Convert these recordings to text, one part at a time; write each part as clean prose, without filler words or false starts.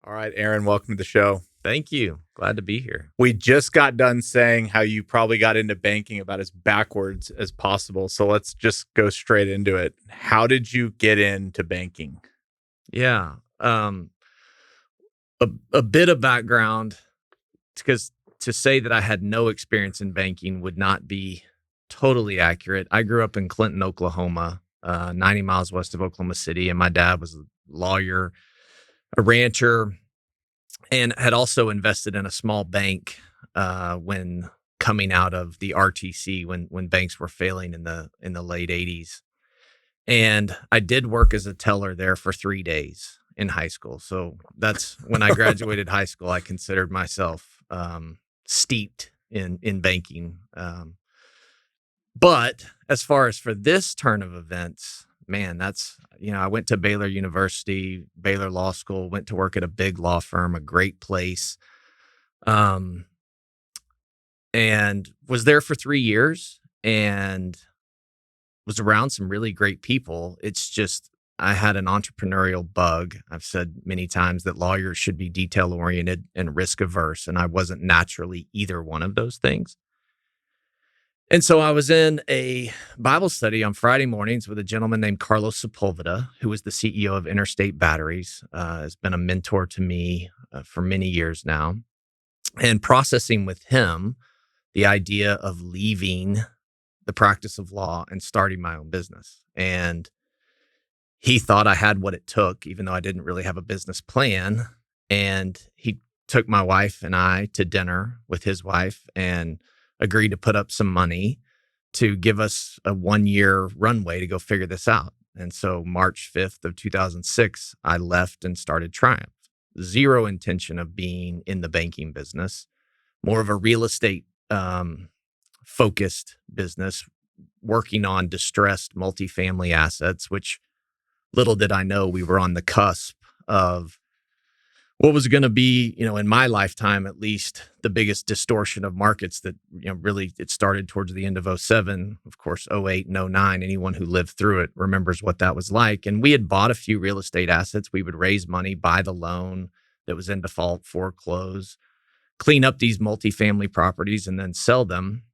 All right, Aaron, welcome to the show. Thank you. Glad to be here. We just got done saying how you probably got into banking about as backwards as possible. So let's just go straight into it. How did you get into banking? Yeah. A bit of background, because to say that I had no experience in banking would not be totally accurate. I grew up in Clinton, Oklahoma, 90 miles west of Oklahoma City, and my dad was a lawyer, a rancher, and had also invested in a small bank when coming out of the RTC when banks were failing in the late 80s. And I did work as a teller there for 3 days in high school. So that's when I graduated high school. I considered myself steeped in banking. But as far as for this turn of events, man, I went to Baylor University, Baylor Law School, went to work at a big law firm, a great place, and was there for 3 years and was around some really great people. It's just, I had an entrepreneurial bug. I've said many times that lawyers should be detail oriented and risk averse, and I wasn't naturally either one of those things. And so I was in a Bible study on Friday mornings with a gentleman named Carlos Sepulveda, who was the CEO of Interstate Batteries, has been a mentor to me for many years now. And processing with him the idea of leaving the practice of law and starting my own business. And he thought I had what it took, even though I didn't really have a business plan. And he took my wife and I to dinner with his wife and agreed to put up some money to give us a 1-year runway to go figure this out. And so March 5th of 2006, I left and started Triumph. Zero intention of being in the banking business, more of a real estate focused business, working on distressed multifamily assets, which little did I know we were on the cusp of what was going to be, in my lifetime, at least, the biggest distortion of markets that, really it started towards the end of 2007, of course, 2008 and 2009. Anyone who lived through it remembers what that was like. And we had bought a few real estate assets. We would raise money, buy the loan that was in default, foreclose, clean up these multifamily properties, and then sell them.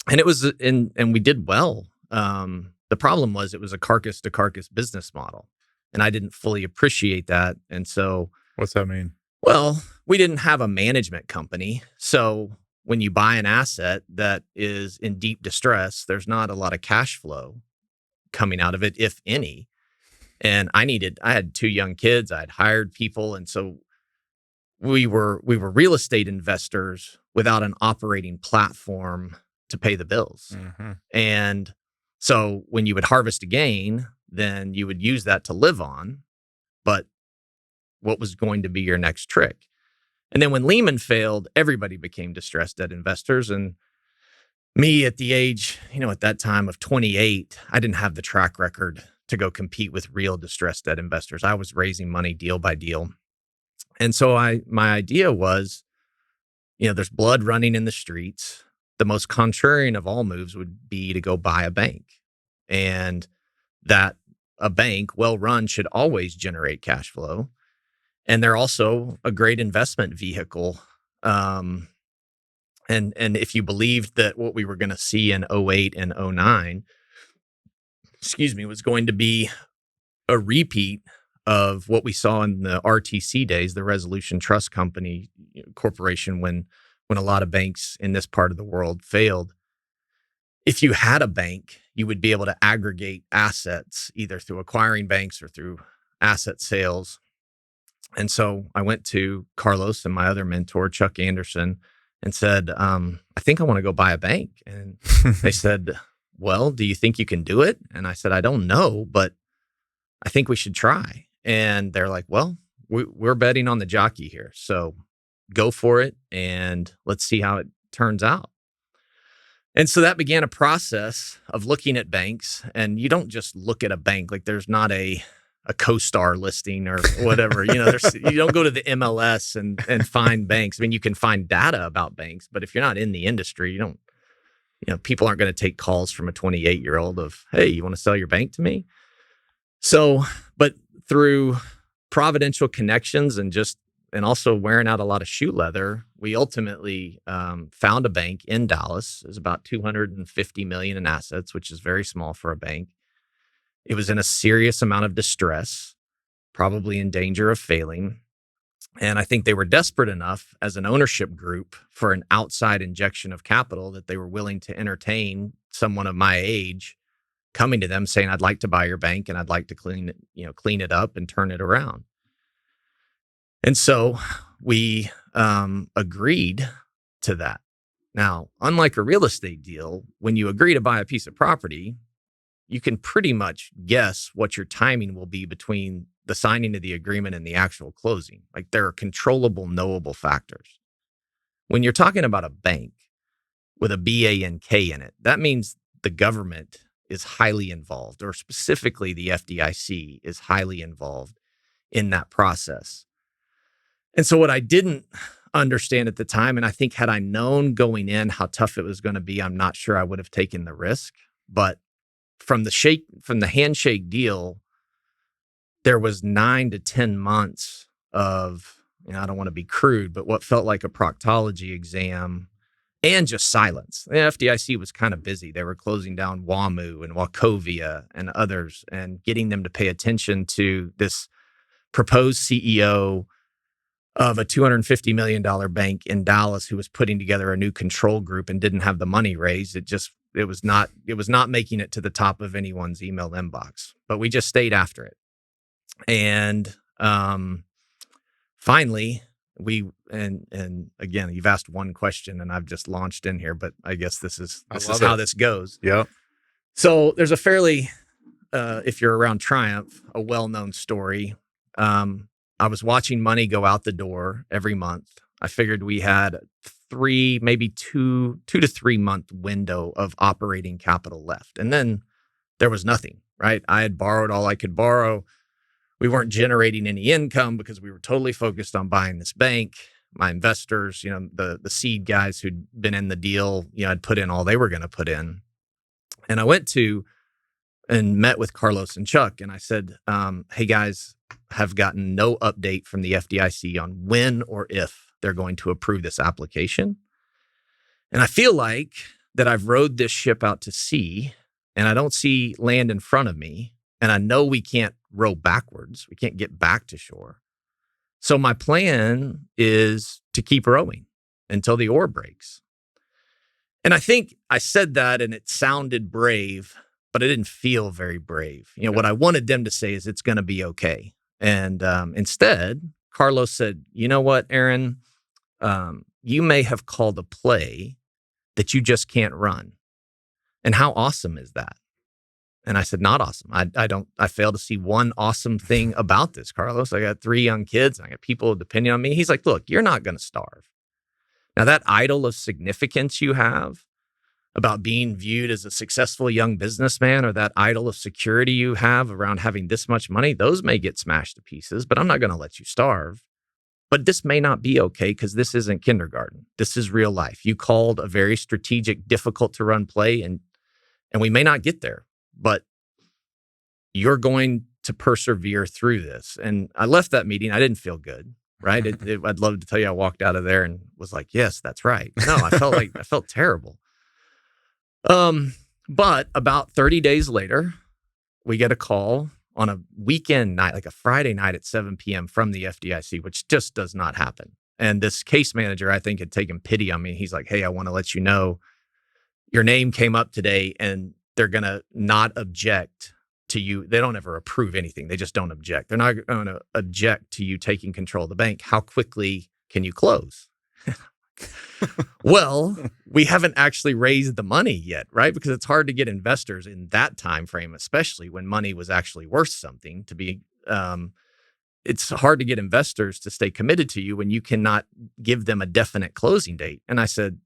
And we did well. The problem was it was a carcass to carcass business model, and I didn't fully appreciate that. And so, what's that mean? Well, we didn't have a management company. So when you buy an asset that is in deep distress, there's not a lot of cash flow coming out of it, if any. And I had 2 young kids. I had hired people. And so we were real estate investors without an operating platform to pay the bills. Mm-hmm. And so when you would harvest a gain, then you would use that to live on. But what was going to be your next trick? And then when Lehman failed, everybody became distressed debt investors. And me at the age, at that time of 28, I didn't have the track record to go compete with real distressed debt investors. I was raising money deal by deal. And so my idea was, there's blood running in the streets. The most contrarian of all moves would be to go buy a bank. And that a bank, well run, should always generate cash flow. And they're also a great investment vehicle. And if you believed that what we were going to see in 2008 and 2009, was going to be a repeat of what we saw in the RTC days, the Resolution Trust Company Corporation, when a lot of banks in this part of the world failed. If you had a bank, you would be able to aggregate assets either through acquiring banks or through asset sales. And so I went to Carlos and my other mentor, Chuck Anderson, and said, I think I want to go buy a bank. And they said, well, do you think you can do it? And I said, I don't know, but I think we should try. And they're like, well, we're betting on the jockey here. So go for it and let's see how it turns out. And so that began a process of looking at banks. And you don't just look at a bank, like there's not a CoStar listing or whatever. You don't go to the MLS and find banks. I mean, you can find data about banks, but if you're not in the industry, people aren't going to take calls from a 28-year-old of, hey, you want to sell your bank to me? So, but through providential connections and just and also wearing out a lot of shoe leather, we ultimately found a bank in Dallas. It was about $250 million in assets, which is very small for a bank. It was in a serious amount of distress, probably in danger of failing. And I think they were desperate enough as an ownership group for an outside injection of capital that they were willing to entertain someone of my age coming to them saying, I'd like to buy your bank and I'd like to clean it up and turn it around. And so we agreed to that. Now, unlike a real estate deal, when you agree to buy a piece of property, you can pretty much guess what your timing will be between the signing of the agreement and the actual closing. Like, there are controllable, knowable factors. When you're talking about a bank with a BANK in it, that means the government is highly involved, or specifically the FDIC is highly involved in that process. And so what I didn't understand at the time, and I think had I known going in how tough it was going to be, I'm not sure I would have taken the risk. But from the handshake deal, there was 9 to 10 months of, I don't want to be crude, but what felt like a proctology exam and just silence. The FDIC was kind of busy. They were closing down WAMU and Wachovia and others and getting them to pay attention to this proposed CEO of a $250 million bank in Dallas who was putting together a new control group and didn't have the money raised. It was not making it to the top of anyone's email inbox, but we just stayed after it. And finally, and again, you've asked one question and I've just launched in here, but I guess this is how this goes. Yeah. So there's a fairly, if you're around Triumph, a well-known story. I was watching money go out the door every month. I figured we had maybe two to 3 month window of operating capital left. And then there was nothing, right? I had borrowed all I could borrow. We weren't generating any income because we were totally focused on buying this bank. My investors, the seed guys who'd been in the deal, had put in all they were going to put in. And I went to and met with Carlos and Chuck. And I said, hey guys, have gotten no update from the FDIC on when or if they're going to approve this application. And I feel like that I've rowed this ship out to sea and I don't see land in front of me. And I know we can't row backwards. We can't get back to shore. So my plan is to keep rowing until the oar breaks. And I think I said that and it sounded brave, but it didn't feel very brave. What I wanted them to say is it's going to be okay. And instead, Carlos said, you know what, Aaron, you may have called a play that you just can't run. And how awesome is that? And I said, not awesome. I fail to see one awesome thing about this, Carlos. I got 3 young kids and I got people depending on me. He's like, look, you're not going to starve. Now that idol of significance you have about being viewed as a successful young businessman, or that idol of security you have around having this much money, those may get smashed to pieces, but I'm not going to let you starve. But this may not be okay because this isn't kindergarten. This is real life. You called a very strategic, difficult to run play, and we may not get there, but you're going to persevere through this. And I left that meeting. I didn't feel good, right? I'd love to tell you I walked out of there and was like, yes, that's right. No, I felt terrible. But about 30 days later, we get a call on a weekend night, like a Friday night at 7 p.m. from the FDIC, which just does not happen. And this case manager, I think, had taken pity on me. He's like, hey, I want to let you know your name came up today and they're going to not object to you. They don't ever approve anything. They just don't object. They're not going to object to you taking control of the bank. How quickly can you close? Well, we haven't actually raised the money yet, right? Because it's hard to get investors in that time frame, especially when money was actually worth something. It's hard to get investors to stay committed to you when you cannot give them a definite closing date. And I said,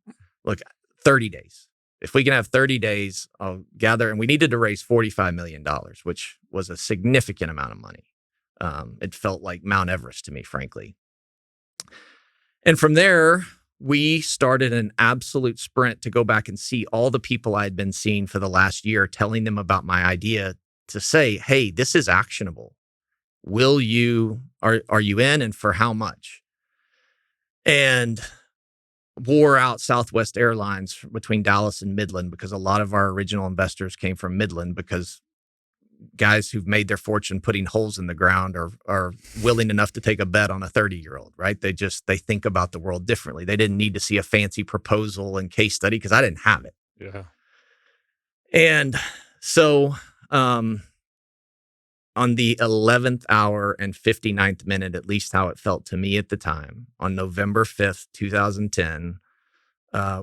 look, 30 days. If we can have 30 days, I'll gather. And we needed to raise $45 million, which was a significant amount of money. It felt like Mount Everest to me, frankly. And from there, we started an absolute sprint to go back and see all the people I had been seeing for the last year, telling them about my idea to say, hey, this is actionable. Are you in, and for how much? and wore out Southwest Airlines between Dallas and Midland, because a lot of our original investors came from Midland, because guys who've made their fortune putting holes in the ground are willing enough to take a bet on a 30-year-old, right? They think about the world differently. They didn't need to see a fancy proposal and case study because I didn't have it. Yeah. And so on the 11th hour and 59th minute, at least how it felt to me at the time, on November 5th, 2010,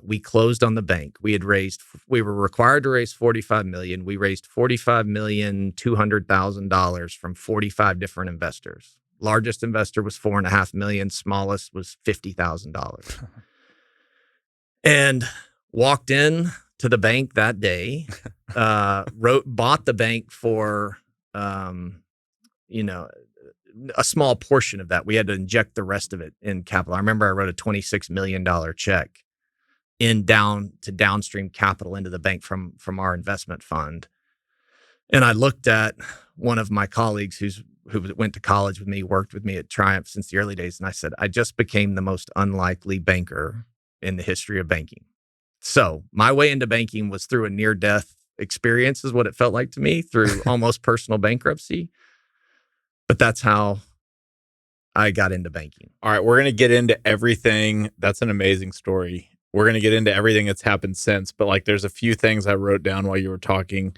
we closed on the bank. We were required to raise $45 million. We raised $45,200,000 from 45 different investors. Largest investor was $4.5 million. Smallest was $50,000. And walked in to the bank that day, bought the bank for, a small portion of that. We had to inject the rest of it in capital. I remember I wrote a $26 million check downstream capital into the bank from our investment fund. And I looked at one of my colleagues who went to college with me, worked with me at Triumph since the early days. And I said, I just became the most unlikely banker in the history of banking. So my way into banking was through a near-death experience, is what it felt like to me, through almost personal bankruptcy. But that's how I got into banking. All right, we're going to get into everything. That's an amazing story. We're going to get into everything that's happened since, but there's a few things I wrote down while you were talking.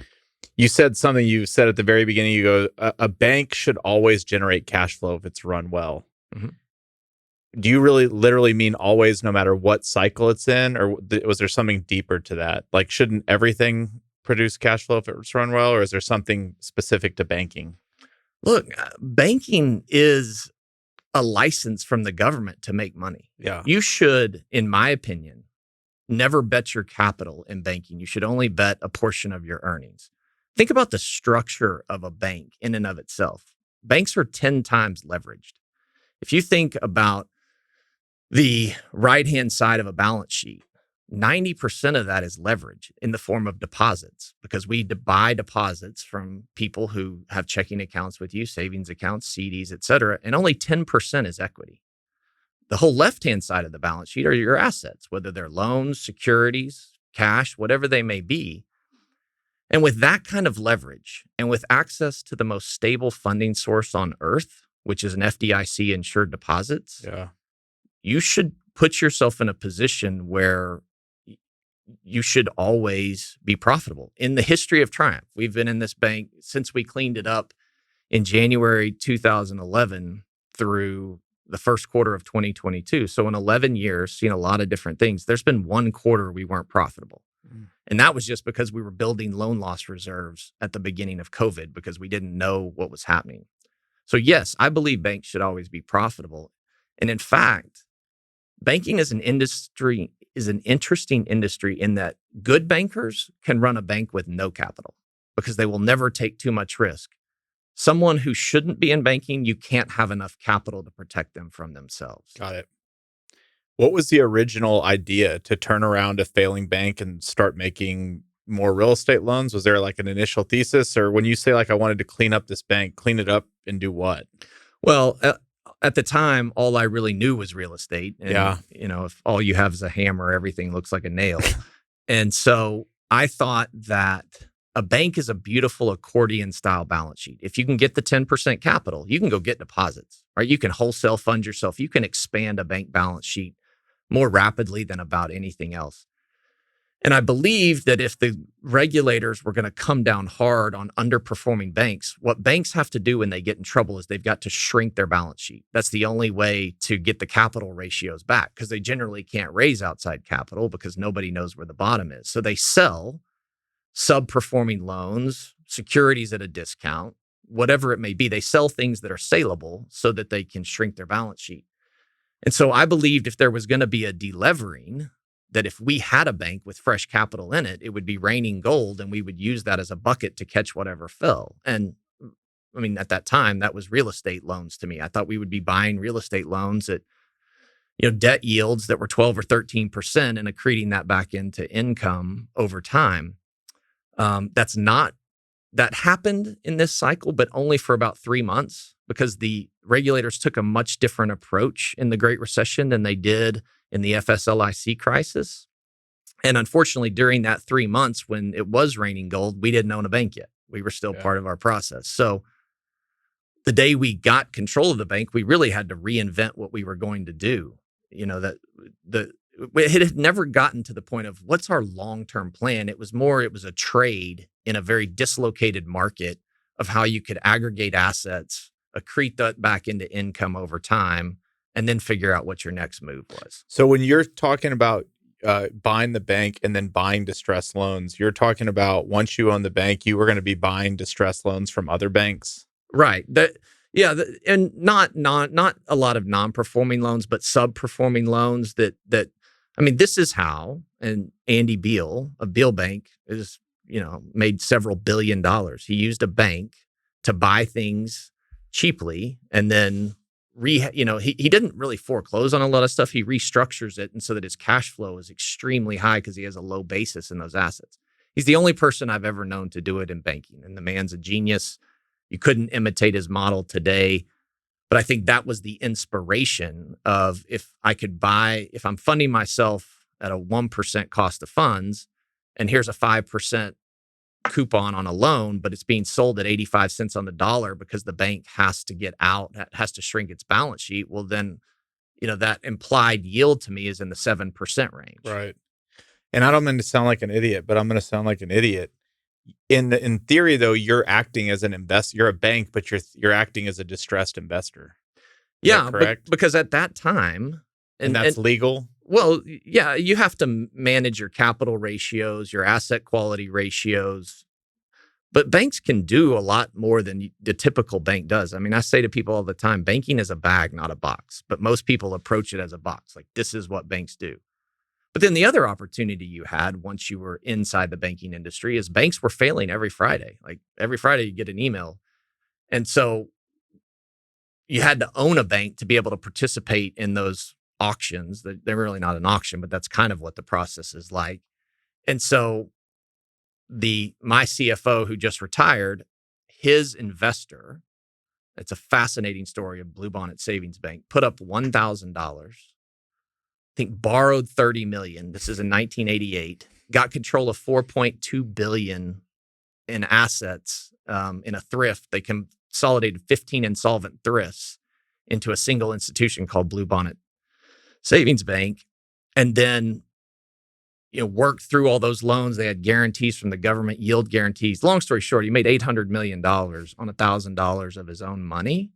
You said something you said at the very beginning. You go, a bank should always generate cash flow if it's run well. Mm-hmm. Do you really literally mean always, no matter what cycle it's in? Or was there something deeper to that? Shouldn't everything produce cash flow if it's run well? Or is there something specific to banking? Look, banking is a license from the government to make money. Yeah. You should, in my opinion, never bet your capital in banking. You should only bet a portion of your earnings. Think about the structure of a bank in and of itself. Banks are 10 times leveraged. If you think about the right-hand side of a balance sheet, 90% of that is leverage in the form of deposits, because we buy deposits from people who have checking accounts with you, savings accounts, CDs, et cetera, and only 10% is equity. The whole left-hand side of the balance sheet are your assets, whether they're loans, securities, cash, whatever they may be. And with that kind of leverage and with access to the most stable funding source on earth, which is an FDIC insured deposits, you should put yourself in a position where you should always be profitable. In the history of Triumph, we've been in this bank since we cleaned it up in January 2011 through the first quarter of 2022. So in 11 years, seen a lot of different things. There's been one quarter we weren't profitable. And that was just because we were building loan loss reserves at the beginning of COVID, because we didn't know what was happening. So yes, I believe banks should always be profitable. And in fact, banking is an interesting industry in that good bankers can run a bank with no capital because they will never take too much risk. Someone who shouldn't be in banking, you can't have enough capital to protect them from themselves. Got it. What was the original idea to turn around a failing bank and start making more real estate loans? Was there an initial thesis? Or when you say I wanted to clean up this bank, clean it up and do what? Well, at the time, all I really knew was real estate. And, if all you have is a hammer, everything looks like a nail. And so I thought that a bank is a beautiful accordion style balance sheet. If you can get the 10% capital, you can go get deposits, right? You can wholesale fund yourself. You can expand a bank balance sheet more rapidly than about anything else. And I believe that if the regulators were going to come down hard on underperforming banks, what banks have to do when they get in trouble is they've got to shrink their balance sheet. That's the only way to get the capital ratios back, because they generally can't raise outside capital because nobody knows where the bottom is. So they sell sub-performing loans, securities at a discount, whatever it may be. They sell things that are saleable so that they can shrink their balance sheet. And so I believed if there was going to be a delevering, that if we had a bank with fresh capital in it, it would be raining gold, and we would use that as a bucket to catch whatever fell. And I mean, at that time, that was real estate loans to me. I thought we would be buying real estate loans at, debt yields that were 12 or 13% and accreting that back into income over time. That happened in this cycle, but only for about 3 months, because the regulators took a much different approach in the Great Recession than they did in the FSLIC crisis. And unfortunately, during that 3 months when it was raining gold, we didn't own a bank yet. We were still part of our process. So the day we got control of the bank, we really had to reinvent what we were going to do. It had never gotten to the point of what's our long-term plan. It was a trade in a very dislocated market of how you could aggregate assets, accrete that back into income over time, and then figure out what your next move was. So when you're talking about buying the bank and then buying distressed loans, you're talking about once you own the bank, you were going to be buying distressed loans from other banks. Right. And not a lot of non-performing loans, but sub-performing loans that this is how, and Andy Beal of Beal Bank is, made several $1 billion. He used a bank to buy things cheaply and then he didn't really foreclose on a lot of stuff. He restructures it and so that his cash flow is extremely high because he has a low basis in those assets. He's the only person I've ever known to do it in banking, and the man's a genius. You couldn't imitate his model today. But I think that was the inspiration of if I'm funding myself at a 1% cost of funds, and here's a 5% coupon on a loan, but it's being sold at 85 cents on the dollar because the bank has to get out, has to shrink its balance sheet. Well, then, that implied yield to me is in the 7% range. Right. And I don't mean to sound like an idiot, but I'm going to sound like an idiot. In theory, though, you're acting as an investor. You're a bank, but you're acting as a distressed investor. Yeah, correct. Because at that time, and that's legal. Well, yeah, you have to manage your capital ratios, your asset quality ratios. But banks can do a lot more than the typical bank does. I mean, I say to people all the time, banking is a bag, not a box. But most people approach it as a box. Like, this is what banks do. But then the other opportunity you had once you were inside the banking industry is banks were failing every Friday. Like every Friday you get an email. And so you had to own a bank to be able to participate in those auctions. They're really not an auction, but that's kind of what the process is like. And so my CFO who just retired, his investor, it's a fascinating story of Bluebonnet Savings Bank, put up $1,000. I think borrowed $30 million. This is in 1988. Got control of $4.2 billion in assets in a thrift. They consolidated 15 insolvent thrifts into a single institution called Bluebonnet Savings Bank, and then worked through all those loans. They had guarantees from the government, yield guarantees. Long story short, he made $800 million on $1,000 of his own money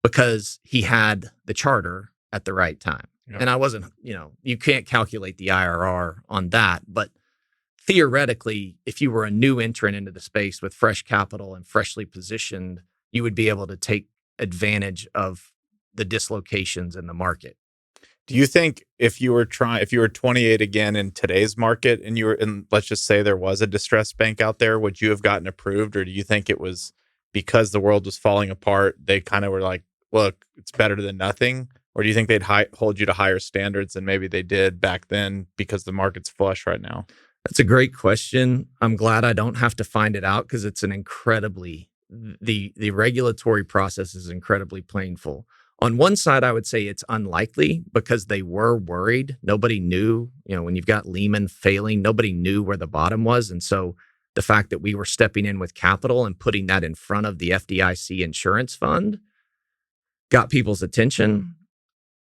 because he had the charter at the right time. And I wasn't, you can't calculate the IRR on that. But theoretically, if you were a new entrant into the space with fresh capital and freshly positioned, you would be able to take advantage of the dislocations in the market. Do you think if you were 28 again in today's market and let's just say there was a distressed bank out there, would you have gotten approved? Or do you think it was because the world was falling apart, they kind of were like, look, it's better than nothing? Or do you think they'd hold you to higher standards than maybe they did back then because the market's flush right now? That's a great question. I'm glad I don't have to find it out because it's the regulatory process is incredibly painful. On one side, I would say it's unlikely because they were worried. Nobody knew, when you've got Lehman failing, nobody knew where the bottom was. And so the fact that we were stepping in with capital and putting that in front of the FDIC insurance fund got people's attention.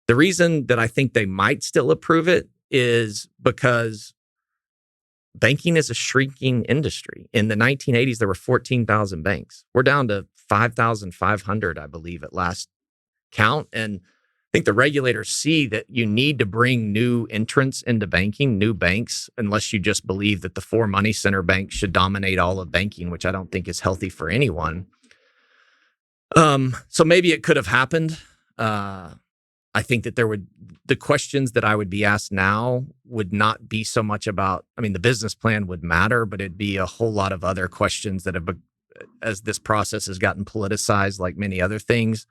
The reason that I think they might still approve it is because banking is a shrinking industry. In the 1980s, there were 14,000 banks. We're down to 5,500, I believe, at last count. And I think the regulators see that you need to bring new entrants into banking, new banks, unless you just believe that the four money center banks should dominate all of banking, which I don't think is healthy for anyone. So maybe it could have happened. I think that the questions that I would be asked now would not be so much about, the business plan would matter, but it'd be a whole lot of other questions that as this process has gotten politicized like many other things.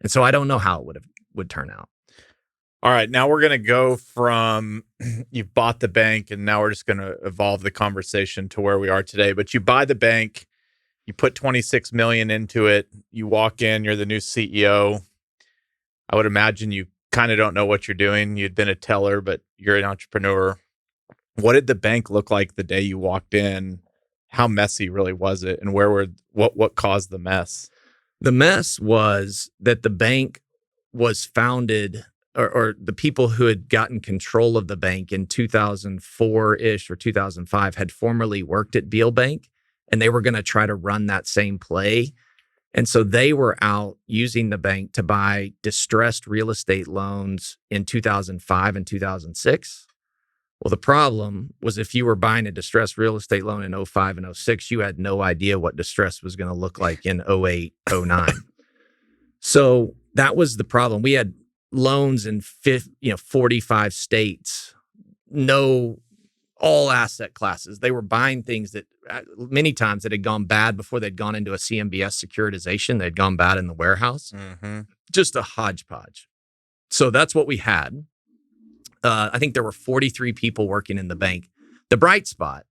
And so I don't know how it would turn out. All right. Now we're going to go from you've bought the bank and now we're just going to evolve the conversation to where we are today. But you buy the bank, You put 26 million into it. You walk in, you're the new CEO. I would imagine you kind of don't know what you're doing. You'd been a teller, but you're an entrepreneur. What did the bank look like the day you walked in? How messy really was it? And what caused the mess? The mess was that the bank was founded, or the people who had gotten control of the bank in 2004-ish or 2005 had formerly worked at Beal Bank, and they were going to try to run that same play. And so they were out using the bank to buy distressed real estate loans in 2005 and 2006. Well, the problem was if you were buying a distressed real estate loan in 05 and 06, you had no idea what distress was going to look like in 08, 09. So that was the problem. We had loans in 45 states, all asset classes. They were buying things that many times that had gone bad before they'd gone into a CMBS securitization. They'd gone bad in the warehouse. Mm-hmm. Just a hodgepodge. So that's what we had. I think there were 43 people working in the bank. The bright spot,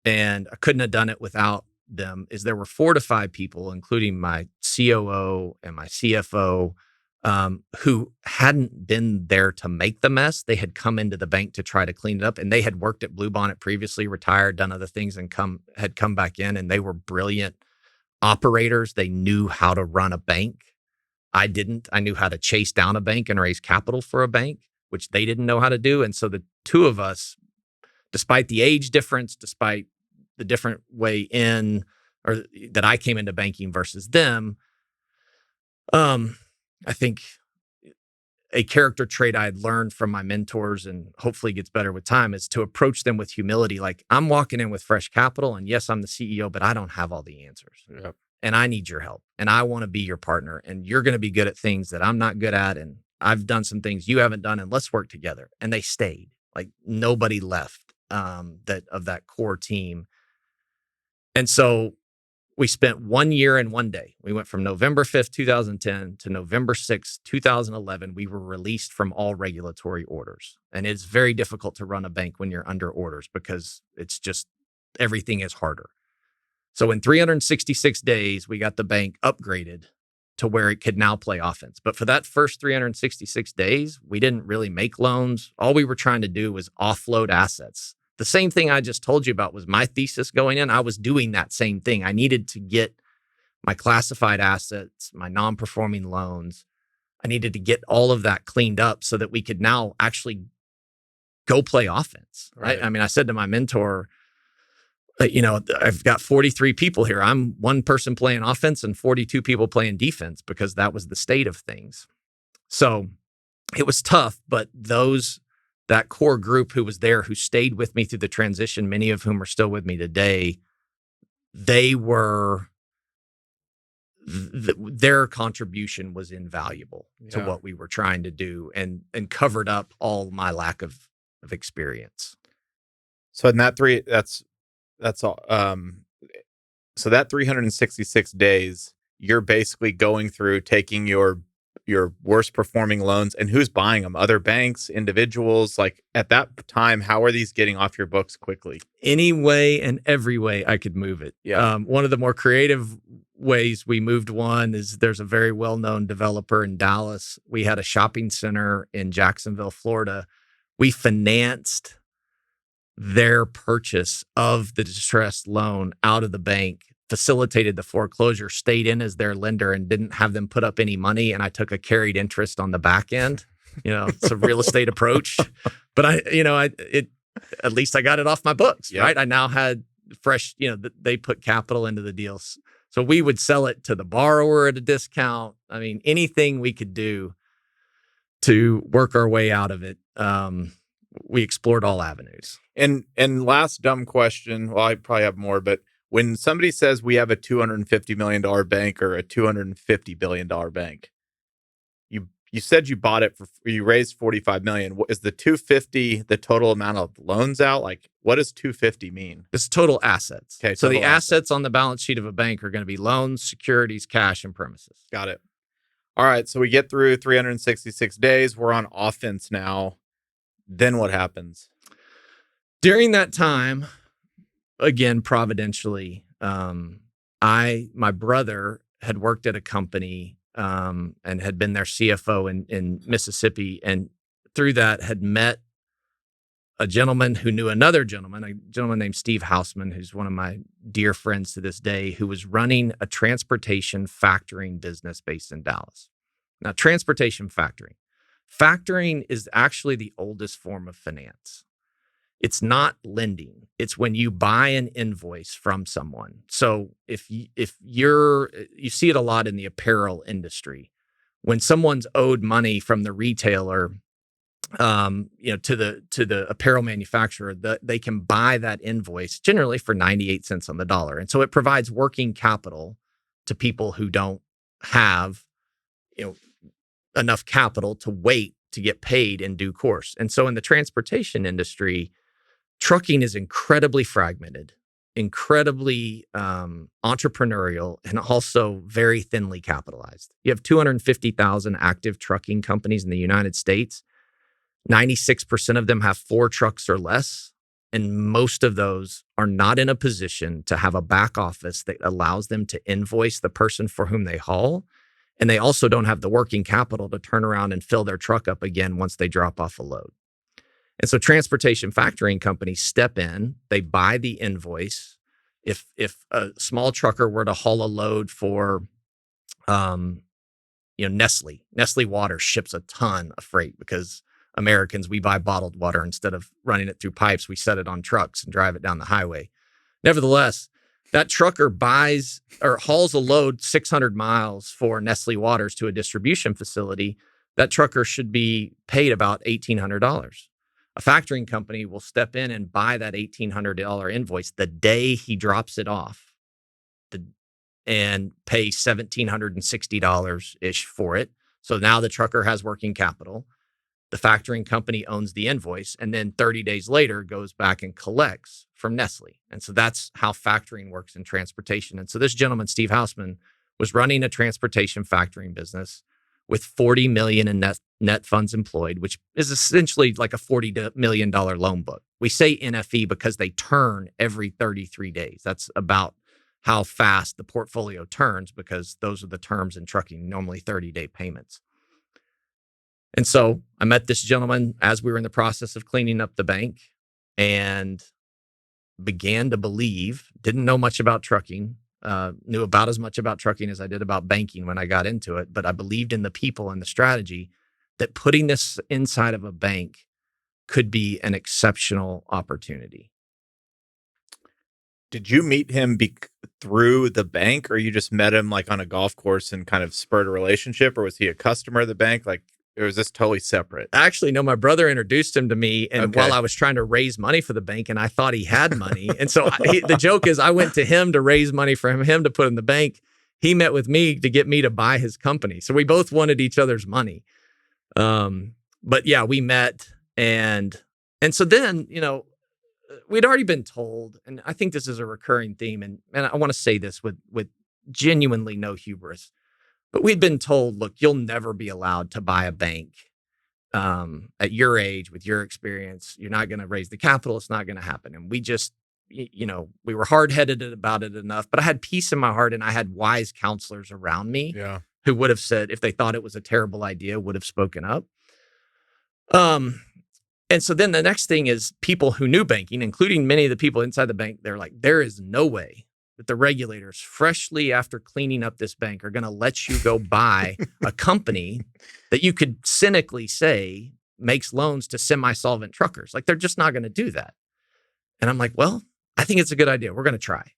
and I couldn't have done it without them, is there were 4 to 5 people, including my COO and my CFO, who hadn't been there to make the mess. They had come into the bank to try to clean it up, and they had worked at Bluebonnet previously, retired, done other things, and had come back in, and they were brilliant operators. They knew how to run a bank. I didn't. I knew how to chase down a bank and raise capital for a bank, which they didn't know how to do. And so the two of us, despite the age difference, despite the different way in, or that I came into banking versus them, I think a character trait I had learned from my mentors, and hopefully gets better with time, is to approach them with humility. Like, I'm walking in with fresh capital, and yes, I'm the CEO, but I don't have all the answers. Yep. And I need your help, and I want to be your partner, and you're going to be good at things that I'm not good at, and I've done some things you haven't done, and let's work together. And they stayed. Like, nobody left that core team. And so we spent 1 year and 1 day. We went from November 5th, 2010 to November 6th, 2011. We were released from all regulatory orders. And it's very difficult to run a bank when you're under orders, because it's just, everything is harder. So in 366 days, we got the bank upgraded to where it could now play offense. But for that first 366 days, we didn't really make loans. All we were trying to do was offload assets. The same thing I just told you about was my thesis going in. I was doing that same thing. I needed to get my classified assets, my non-performing loans. I needed to get all of that cleaned up so that we could now actually go play offense. Right? I mean, I said to my mentor, I've got 43 people here. I'm one person playing offense and 42 people playing defense, because that was the state of things. So it was tough, but that core group who was there, who stayed with me through the transition, many of whom are still with me today, their contribution was invaluable to what we were trying to do, and covered up all my lack of experience. So in that's all. So that 366 days, you're basically going through, taking your worst performing loans, and who's buying them? Other banks, individuals? Like, at that time, how are these getting off your books quickly? Any way and every way I could move it. Yeah. One of the more creative ways we moved one is, there's a very well-known developer in Dallas. We had a shopping center in Jacksonville, Florida. We financed their purchase of the distressed loan out of the bank, facilitated the foreclosure, stayed in as their lender, and didn't have them put up any money. And I took a carried interest on the back end. It's a real estate approach, but at least I got it off my books, right? I now had fresh, they put capital into the deals. So we would sell it to the borrower at a discount. I mean, anything we could do to work our way out of it. We explored all avenues. And last dumb question. Well, I probably have more, but when somebody says we have a $250 million bank or a $250 billion bank, you said you bought it you raised $45 million. Is the 250 the total amount of loans out? Like, what does 250 mean? It's total assets. Okay. So the assets on the balance sheet of a bank are going to be loans, securities, cash, and premises. Got it. All right. So we get through 366 days. We're on offense now. Then what happens? During that time, again, providentially, my brother had worked at a company and had been their CFO in Mississippi, and through that had met a gentleman who knew another gentleman, a gentleman named Steve Hausman, who's one of my dear friends to this day, who was running a transportation factoring business based in Dallas. Now, transportation factoring is actually the oldest form of finance. It's not lending. It's when you buy an invoice from someone. So if you see it a lot in the apparel industry, when someone's owed money from the retailer, to the apparel manufacturer, they can buy that invoice generally for 98 cents on the dollar. And so it provides working capital to people who don't have, enough capital to wait to get paid in due course. And so in the transportation industry, trucking is incredibly fragmented, incredibly entrepreneurial, and also very thinly capitalized. You have 250,000 active trucking companies in the United States. 96% of them have 4 trucks or less. And most of those are not in a position to have a back office that allows them to invoice the person for whom they haul. And they also don't have the working capital to turn around and fill their truck up again once they drop off a load. And so transportation factoring companies step in, they buy the invoice. If a small trucker were to haul a load for Nestle water ships a ton of freight because Americans, we buy bottled water instead of running it through pipes. We set it on trucks and drive it down the highway. Nevertheless, that trucker buys or hauls a load 600 miles for Nestle waters to a distribution facility. That trucker should be paid about $1,800. A factoring company will step in and buy that $1,800 invoice the day he drops it off and pay $1,760-ish for it. So now the trucker has working capital. The factoring company owns the invoice, and then 30 days later goes back and collects from Nestle. And so that's how factoring works in transportation. And so this gentleman, Steve Hausman, was running a transportation factoring business with $40 million in net funds employed, which is essentially like a $40 million loan book. We say NFE because they turn every 33 days. That's about how fast the portfolio turns, because those are the terms in trucking, normally 30-day payments. And so I met this gentleman as we were in the process of cleaning up the bank and began to believe, didn't know much about trucking, knew about as much about trucking as I did about banking when I got into it. But I believed in the people and the strategy that putting this inside of a bank could be an exceptional opportunity. Did you meet him through the bank, or you just met him like on a golf course and kind of spurred a relationship, or was he a customer of the bank? Like, or was this totally separate? Actually, no, my brother introduced him to me, and while I was trying to raise money for the bank, and I thought he had money. And so the joke is I went to him to raise money for him to put in the bank. He met with me to get me to buy his company. So we both wanted each other's money. But yeah, we met. And so then, we'd already been told, and I think this is a recurring theme, and I want to say this with genuinely no hubris, but we'd been told, look, you'll never be allowed to buy a bank at your age with your experience. You're not going to raise the capital. It's not going to happen. And we just, we were hard-headed about it enough, but I had peace in my heart, and I had wise counselors around me who would have said, if they thought it was a terrible idea, would have spoken up. And so then the next thing is people who knew banking, including many of the people inside the bank, they're like, there is no way that the regulators, freshly after cleaning up this bank, are going to let you go buy a company that you could cynically say makes loans to semi-solvent truckers. Like, they're just not going to do that. And I'm like, well, I think it's a good idea. We're going to try.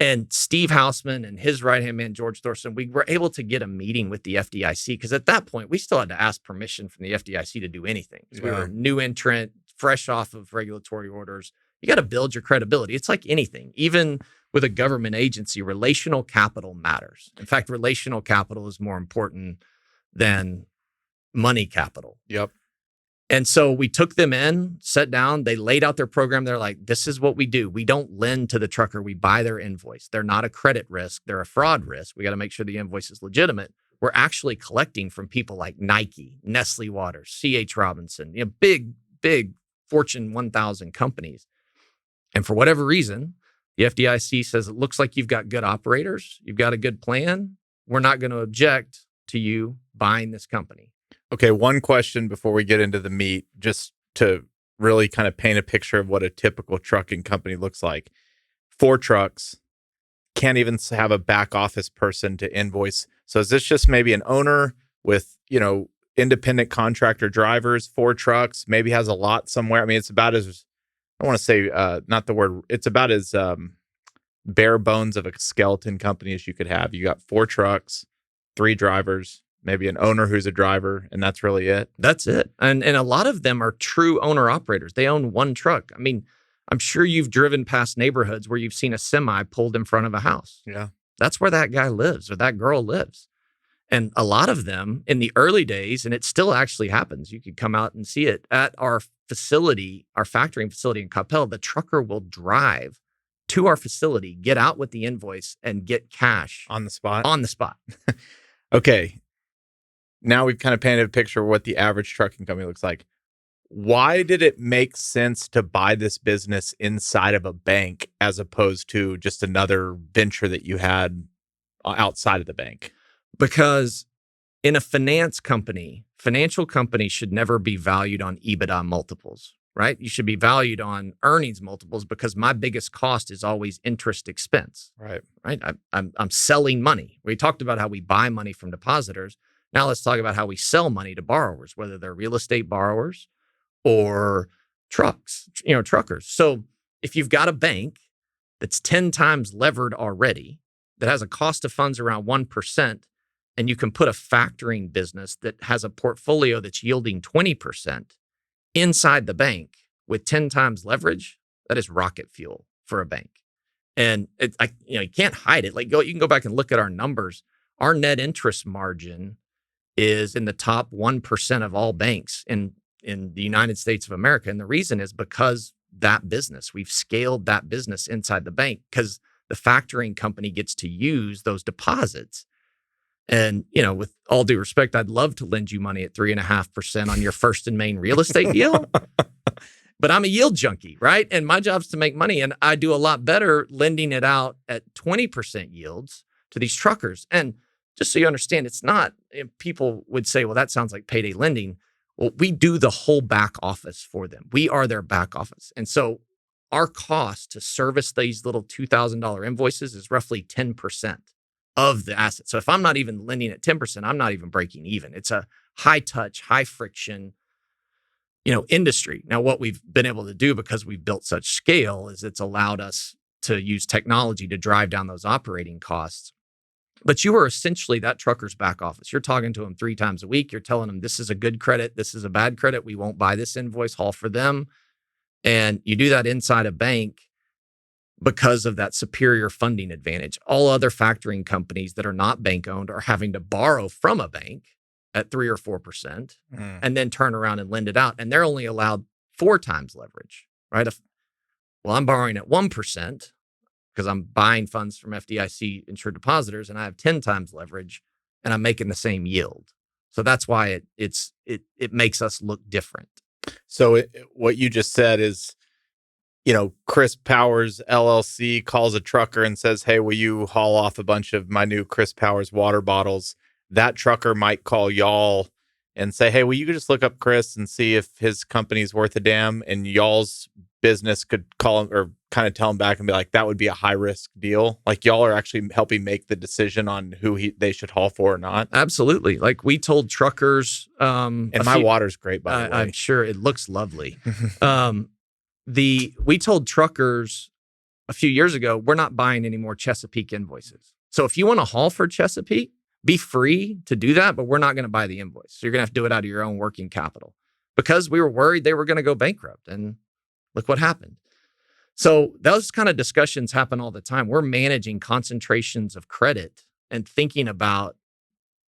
And Steve Hausman and his right-hand man, George Thorson, we were able to get a meeting with the FDIC, because at that point, we still had to ask permission from the FDIC to do anything. We were a new entrant, fresh off of regulatory orders. You got to build your credibility. It's like anything. Even with a government agency, relational capital matters. In fact, relational capital is more important than money capital. Yep. And so we took them in, sat down, they laid out their program. They're like, this is what we do. We don't lend to the trucker. We buy their invoice. They're not a credit risk. They're a fraud risk. We got to make sure the invoice is legitimate. We're actually collecting from people like Nike, Nestle Waters, C.H. Robinson, big Fortune 1000 companies. And for whatever reason, The FDIC says, it looks like you've got good operators. You've got a good plan. We're not going to object to you buying this company. Okay, one question before we get into the meat, just to really kind of paint a picture of what a typical trucking company looks like. 4 trucks, can't even have a back office person to invoice. So is this just maybe an owner with, independent contractor drivers, 4 trucks, maybe has a lot somewhere? I mean, it's about as, I want to say, not the word, it's about as bare bones of a skeleton company as you could have. You got 4 trucks, 3 drivers, maybe an owner who's a driver, and that's really it. That's it. And a lot of them are true owner operators. They own one truck. I mean, I'm sure you've driven past neighborhoods where you've seen a semi pulled in front of a house. Yeah. That's where that guy lives or that girl lives. And a lot of them in the early days, and it still actually happens, you could come out and see it at our facility, our factoring facility in Capel, the trucker will drive to our facility, get out with the invoice, and get cash. On the spot? On the spot. Okay. Now we've kind of painted a picture of what the average trucking company looks like. Why did it make sense to buy this business inside of a bank as opposed to just another venture that you had outside of the bank? Because in a financial company should never be valued on EBITDA multiples, right? You should be valued on earnings multiples because my biggest cost is always interest expense. Right. I'm selling money. We talked about how we buy money from depositors. Now let's talk about how we sell money to borrowers, whether they're real estate borrowers or truckers. So if you've got a bank that's 10 times levered already, that has a cost of funds around 1%, and you can put a factoring business that has a portfolio that's yielding 20% inside the bank with 10 times leverage, that is rocket fuel for a bank. And you can't hide it. You can go back and look at our numbers. Our net interest margin is in the top 1% of all banks in the United States of America. And the reason is because we've scaled that business inside the bank because the factoring company gets to use those deposits. And, with all due respect, I'd love to lend you money at 3.5% on your first and main real estate deal. But I'm a yield junkie, right? And my job's to make money. And I do a lot better lending it out at 20% yields to these truckers. And just so you understand, it's not, people would say, well, that sounds like payday lending. Well, we do the whole back office for them. We are their back office. And so our cost to service these little $2,000 invoices is roughly 10% of the asset. So if I'm not even lending at 10%, I'm not even breaking even. It's a high touch, high friction, industry. Now, what we've been able to do because we've built such scale is it's allowed us to use technology to drive down those operating costs. But you are essentially that trucker's back office. You're talking to them 3 times a week. You're telling them this is a good credit. This is a bad credit. We won't buy this invoice, haul for them. And you do that inside a bank because of that superior funding advantage. All other factoring companies that are not bank owned are having to borrow from a bank at 3 or 4% and then turn around and lend it out. And they're only allowed 4 times leverage, right? I'm borrowing at 1% because I'm buying funds from FDIC insured depositors and I have 10 times leverage and I'm making the same yield. So that's why it makes us look different. So what you just said is, Chris Powers LLC calls a trucker and says, hey, will you haul off a bunch of my new Chris Powers water bottles? That trucker might call y'all and say, hey, will you just look up Chris and see if his company's worth a damn? And y'all's business could call him or kind of tell him back and be like, that would be a high risk deal. Like y'all are actually helping make the decision on who they should haul for or not. Absolutely. Like we told truckers. And my water's great, by the way. I'm sure it looks lovely. We told truckers a few years ago, we're not buying any more Chesapeake invoices. So if you want to haul for Chesapeake, be free to do that, but we're not going to buy the invoice. So you're going to have to do it out of your own working capital because we were worried they were going to go bankrupt. And look what happened. So those kind of discussions happen all the time. We're managing concentrations of credit and thinking about,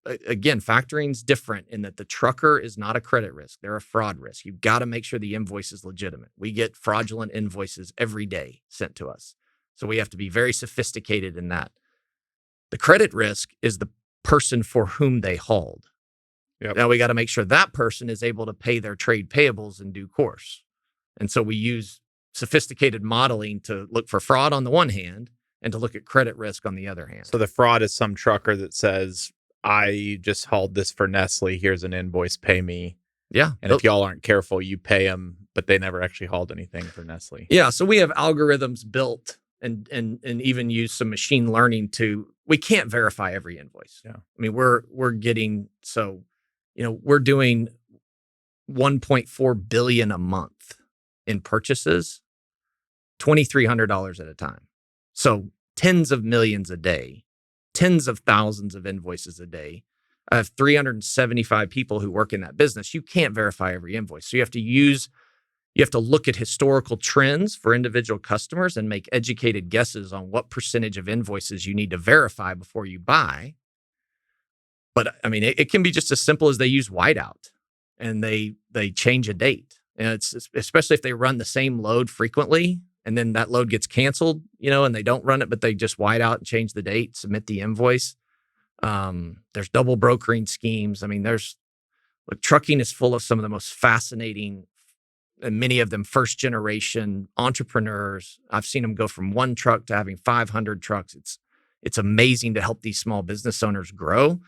again, factoring's different in that the trucker is not a credit risk. They're a fraud risk. You've got to make sure the invoice is legitimate. We get fraudulent invoices every day sent to us. So we have to be very sophisticated in that. The credit risk is the person for whom they hauled. Yep. Now we got to make sure that person is able to pay their trade payables in due course. And so we use sophisticated modeling to look for fraud on the one hand and to look at credit risk on the other hand. So the fraud is some trucker that says, I just hauled this for Nestle. Here's an invoice. Pay me. Yeah. And if y'all aren't careful, you pay them, but they never actually hauled anything for Nestle. Yeah. So we have algorithms built and even use some machine learning we can't verify every invoice. Yeah. I mean, we're getting, so, we're doing 1.4 billion a month in purchases, $2,300 at a time. So tens of millions a day, tens of thousands of invoices a day. I have 375 people who work in that business. You can't verify every invoice. So you have to look at historical trends for individual customers and make educated guesses on what percentage of invoices you need to verify before you buy. But I mean, it can be just as simple as they use whiteout and they change a date. And it's especially if they run the same load frequently and then that load gets canceled, and they don't run it, but they just white out and change the date, submit the invoice. There's double brokering schemes. I mean, trucking is full of some of the most fascinating, and many of them first generation entrepreneurs. I've seen them go from one truck to having 500 trucks. It's amazing to help these small business owners grow,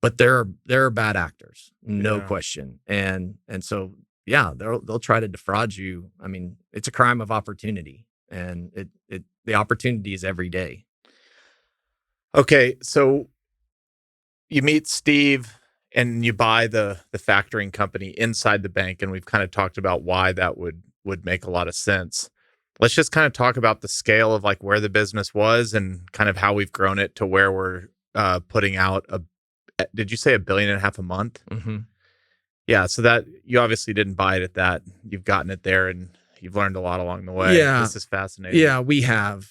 but there are bad actors, no question. And so, yeah, they'll try to defraud you. I mean, it's a crime of opportunity, and the opportunity is every day. Okay, so you meet Steve and you buy the factoring company inside the bank, and we've kind of talked about why that would make a lot of sense. Let's just kind of talk about the scale of like where the business was and kind of how we've grown it to where we're putting out did you say $1.5 billion a month? Mm-hmm. Yeah, so that you obviously didn't buy it at that. You've gotten it there and you've learned a lot along the way. Yeah. This is fascinating. Yeah, we have.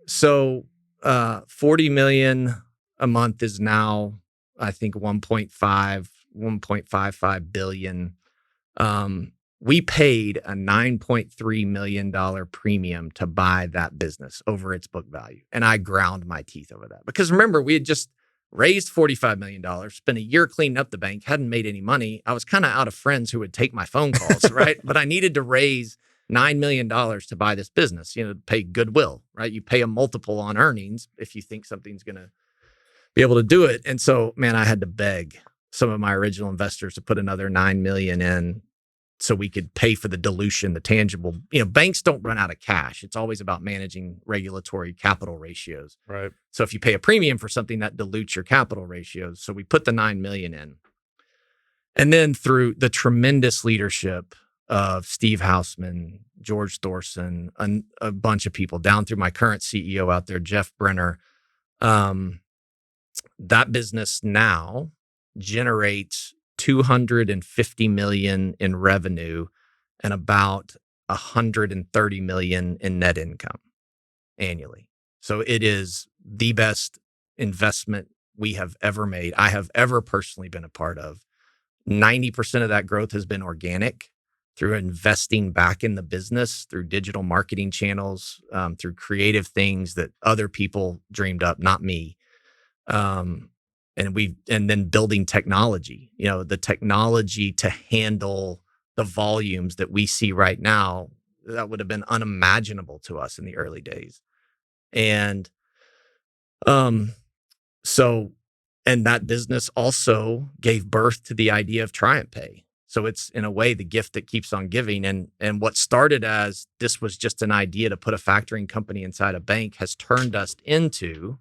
So 40 million a month is now, I think, 1.55 billion. We paid a $9.3 million premium to buy that business over its book value. And I ground my teeth over that. Because remember, we had just raised $45 million, spent a year cleaning up the bank, hadn't made any money. I was kind of out of friends who would take my phone calls, right? But I needed to raise $9 million to buy this business, to pay goodwill, right? You pay a multiple on earnings if you think something's going to be able to do it. And so, man, I had to beg some of my original investors to put another 9 million in so we could pay for the dilution, the tangible. Banks don't run out of cash. It's always about managing regulatory capital ratios. Right. So if you pay a premium for something, that dilutes your capital ratios. So we put the 9 million in. And then through the tremendous leadership of Steve Hausman, George Thorson, a bunch of people down through my current CEO out there, Jeff Brenner, that business now generates $250 million in revenue and about $130 million in net income annually. So it is the best investment we have ever made. I have ever personally been a part of. 90% of that growth has been organic through investing back in the business, through digital marketing channels, through creative things that other people dreamed up, not me. And then building technology, the technology to handle the volumes that we see right now, that would have been unimaginable to us in the early days. And and that business also gave birth to the idea of TriumphPay. So it's in a way the gift that keeps on giving. And what started as this was just an idea to put a factoring company inside a bank has turned us into,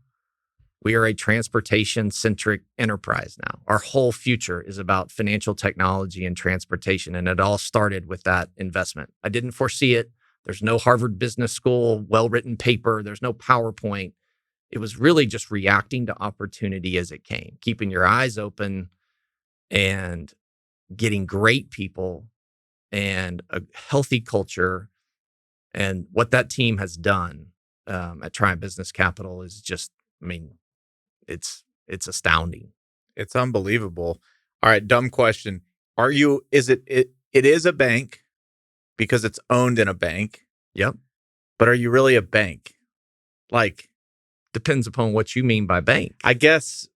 we are a transportation-centric enterprise now. Our whole future is about financial technology and transportation, and it all started with that investment. I didn't foresee it. There's no Harvard Business School, well-written paper. There's no PowerPoint. It was really just reacting to opportunity as it came, keeping your eyes open and getting great people and a healthy culture. And what that team has done at Triumph Business Capital is just, it's astounding. It's unbelievable. All right, dumb question. It is a bank because it's owned in a bank. Yep. But are you really a bank? Like, depends upon what you mean by bank. I guess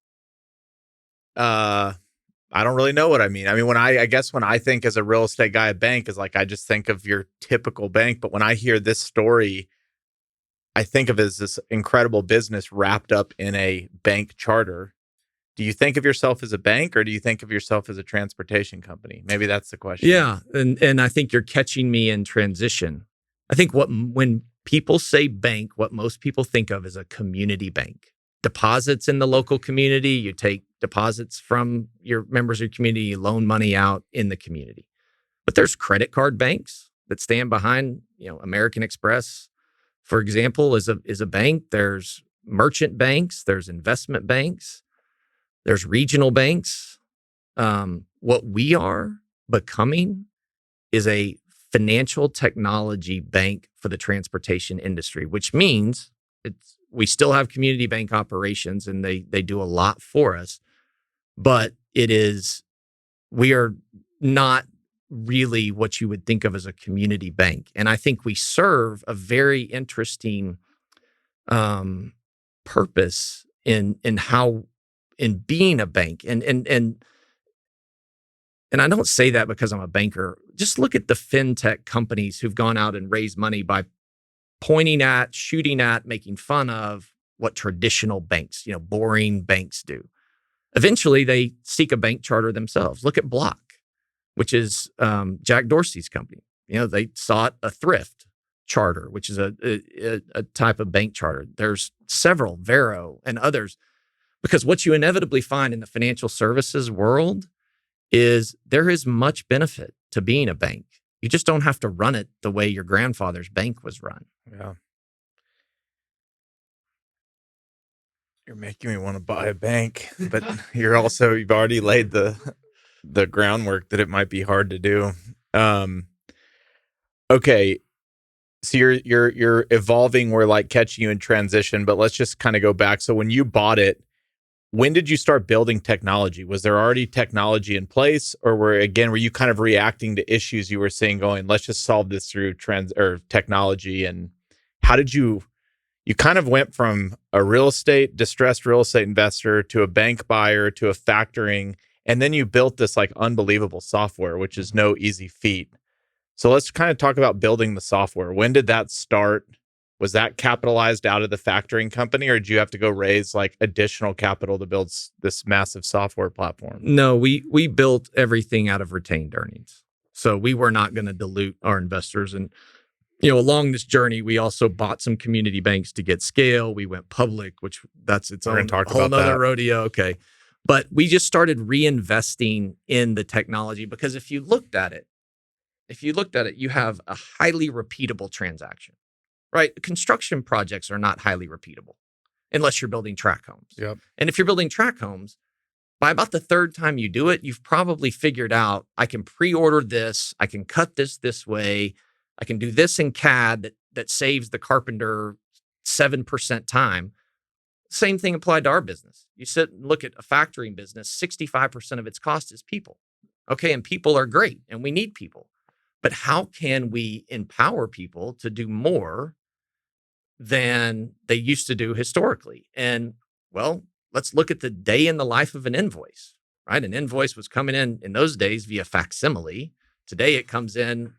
I I don't really know what I mean. I mean, I guess when I think as a real estate guy, a bank is like, I just think of your typical bank. But when I hear this story, I think of it as this incredible business wrapped up in a bank charter. Do you think of yourself as a bank or do you think of yourself as a transportation company? Maybe that's the question. Yeah, and I think you're catching me in transition. I think when people say bank, what most people think of is a community bank. Deposits in the local community, you take deposits from your members of your community, you loan money out in the community. But there's credit card banks that stand behind, American Express, for example, is a bank. There's merchant banks, there's investment banks, there's regional banks. What we are becoming is a financial technology bank for the transportation industry, which means we still have community bank operations and they do a lot for us, but we are not really what you would think of as a community bank. And I think we serve a very interesting purpose in being a bank. And I don't say that because I'm a banker. Just look at the fintech companies who've gone out and raised money by pointing at, shooting at, making fun of what traditional banks, boring banks do. Eventually, they seek a bank charter themselves. Look at Block, which is Jack Dorsey's company. They sought a thrift charter, which is a type of bank charter. There's several, Vero and others, because what you inevitably find in the financial services world is there is much benefit to being a bank. You just don't have to run it the way your grandfather's bank was run. Yeah. You're making me want to buy a bank, but you've already laid the groundwork that it might be hard to do. Okay. So you're evolving. We're like catching you in transition, but let's just kind of go back. So when you bought it, when did you start building technology? Was there already technology in place, or were you kind of reacting to issues you were seeing going, let's just solve this through technology? And how did you kind of went from a distressed real estate investor to a bank buyer to a factoring, and then you built this like unbelievable software, which is no easy feat. So let's kind of talk about building the software. When did that start? Was that capitalized out of the factoring company, or did you have to go raise like additional capital to build this massive software platform? No, we built everything out of retained earnings. So we were not going to dilute our investors. And, along this journey, we also bought some community banks to get scale. We went public, which that's its own whole nother rodeo. Okay. But we just started reinvesting in the technology because if you looked at it, you have a highly repeatable transaction. Right? Construction projects are not highly repeatable unless you're building tract homes. Yep. And if you're building tract homes, by about the third time you do it, you've probably figured out, I can pre-order this, I can cut this way, I can do this in CAD that saves the carpenter 7% time. Same thing applied to our business. You sit and look at a factoring business, 65% of its cost is people. Okay, and people are great, and we need people. But how can we empower people to do more than they used to do historically? And well, let's look at the day in the life of an invoice, right? An invoice was coming in those days via facsimile. Today it comes in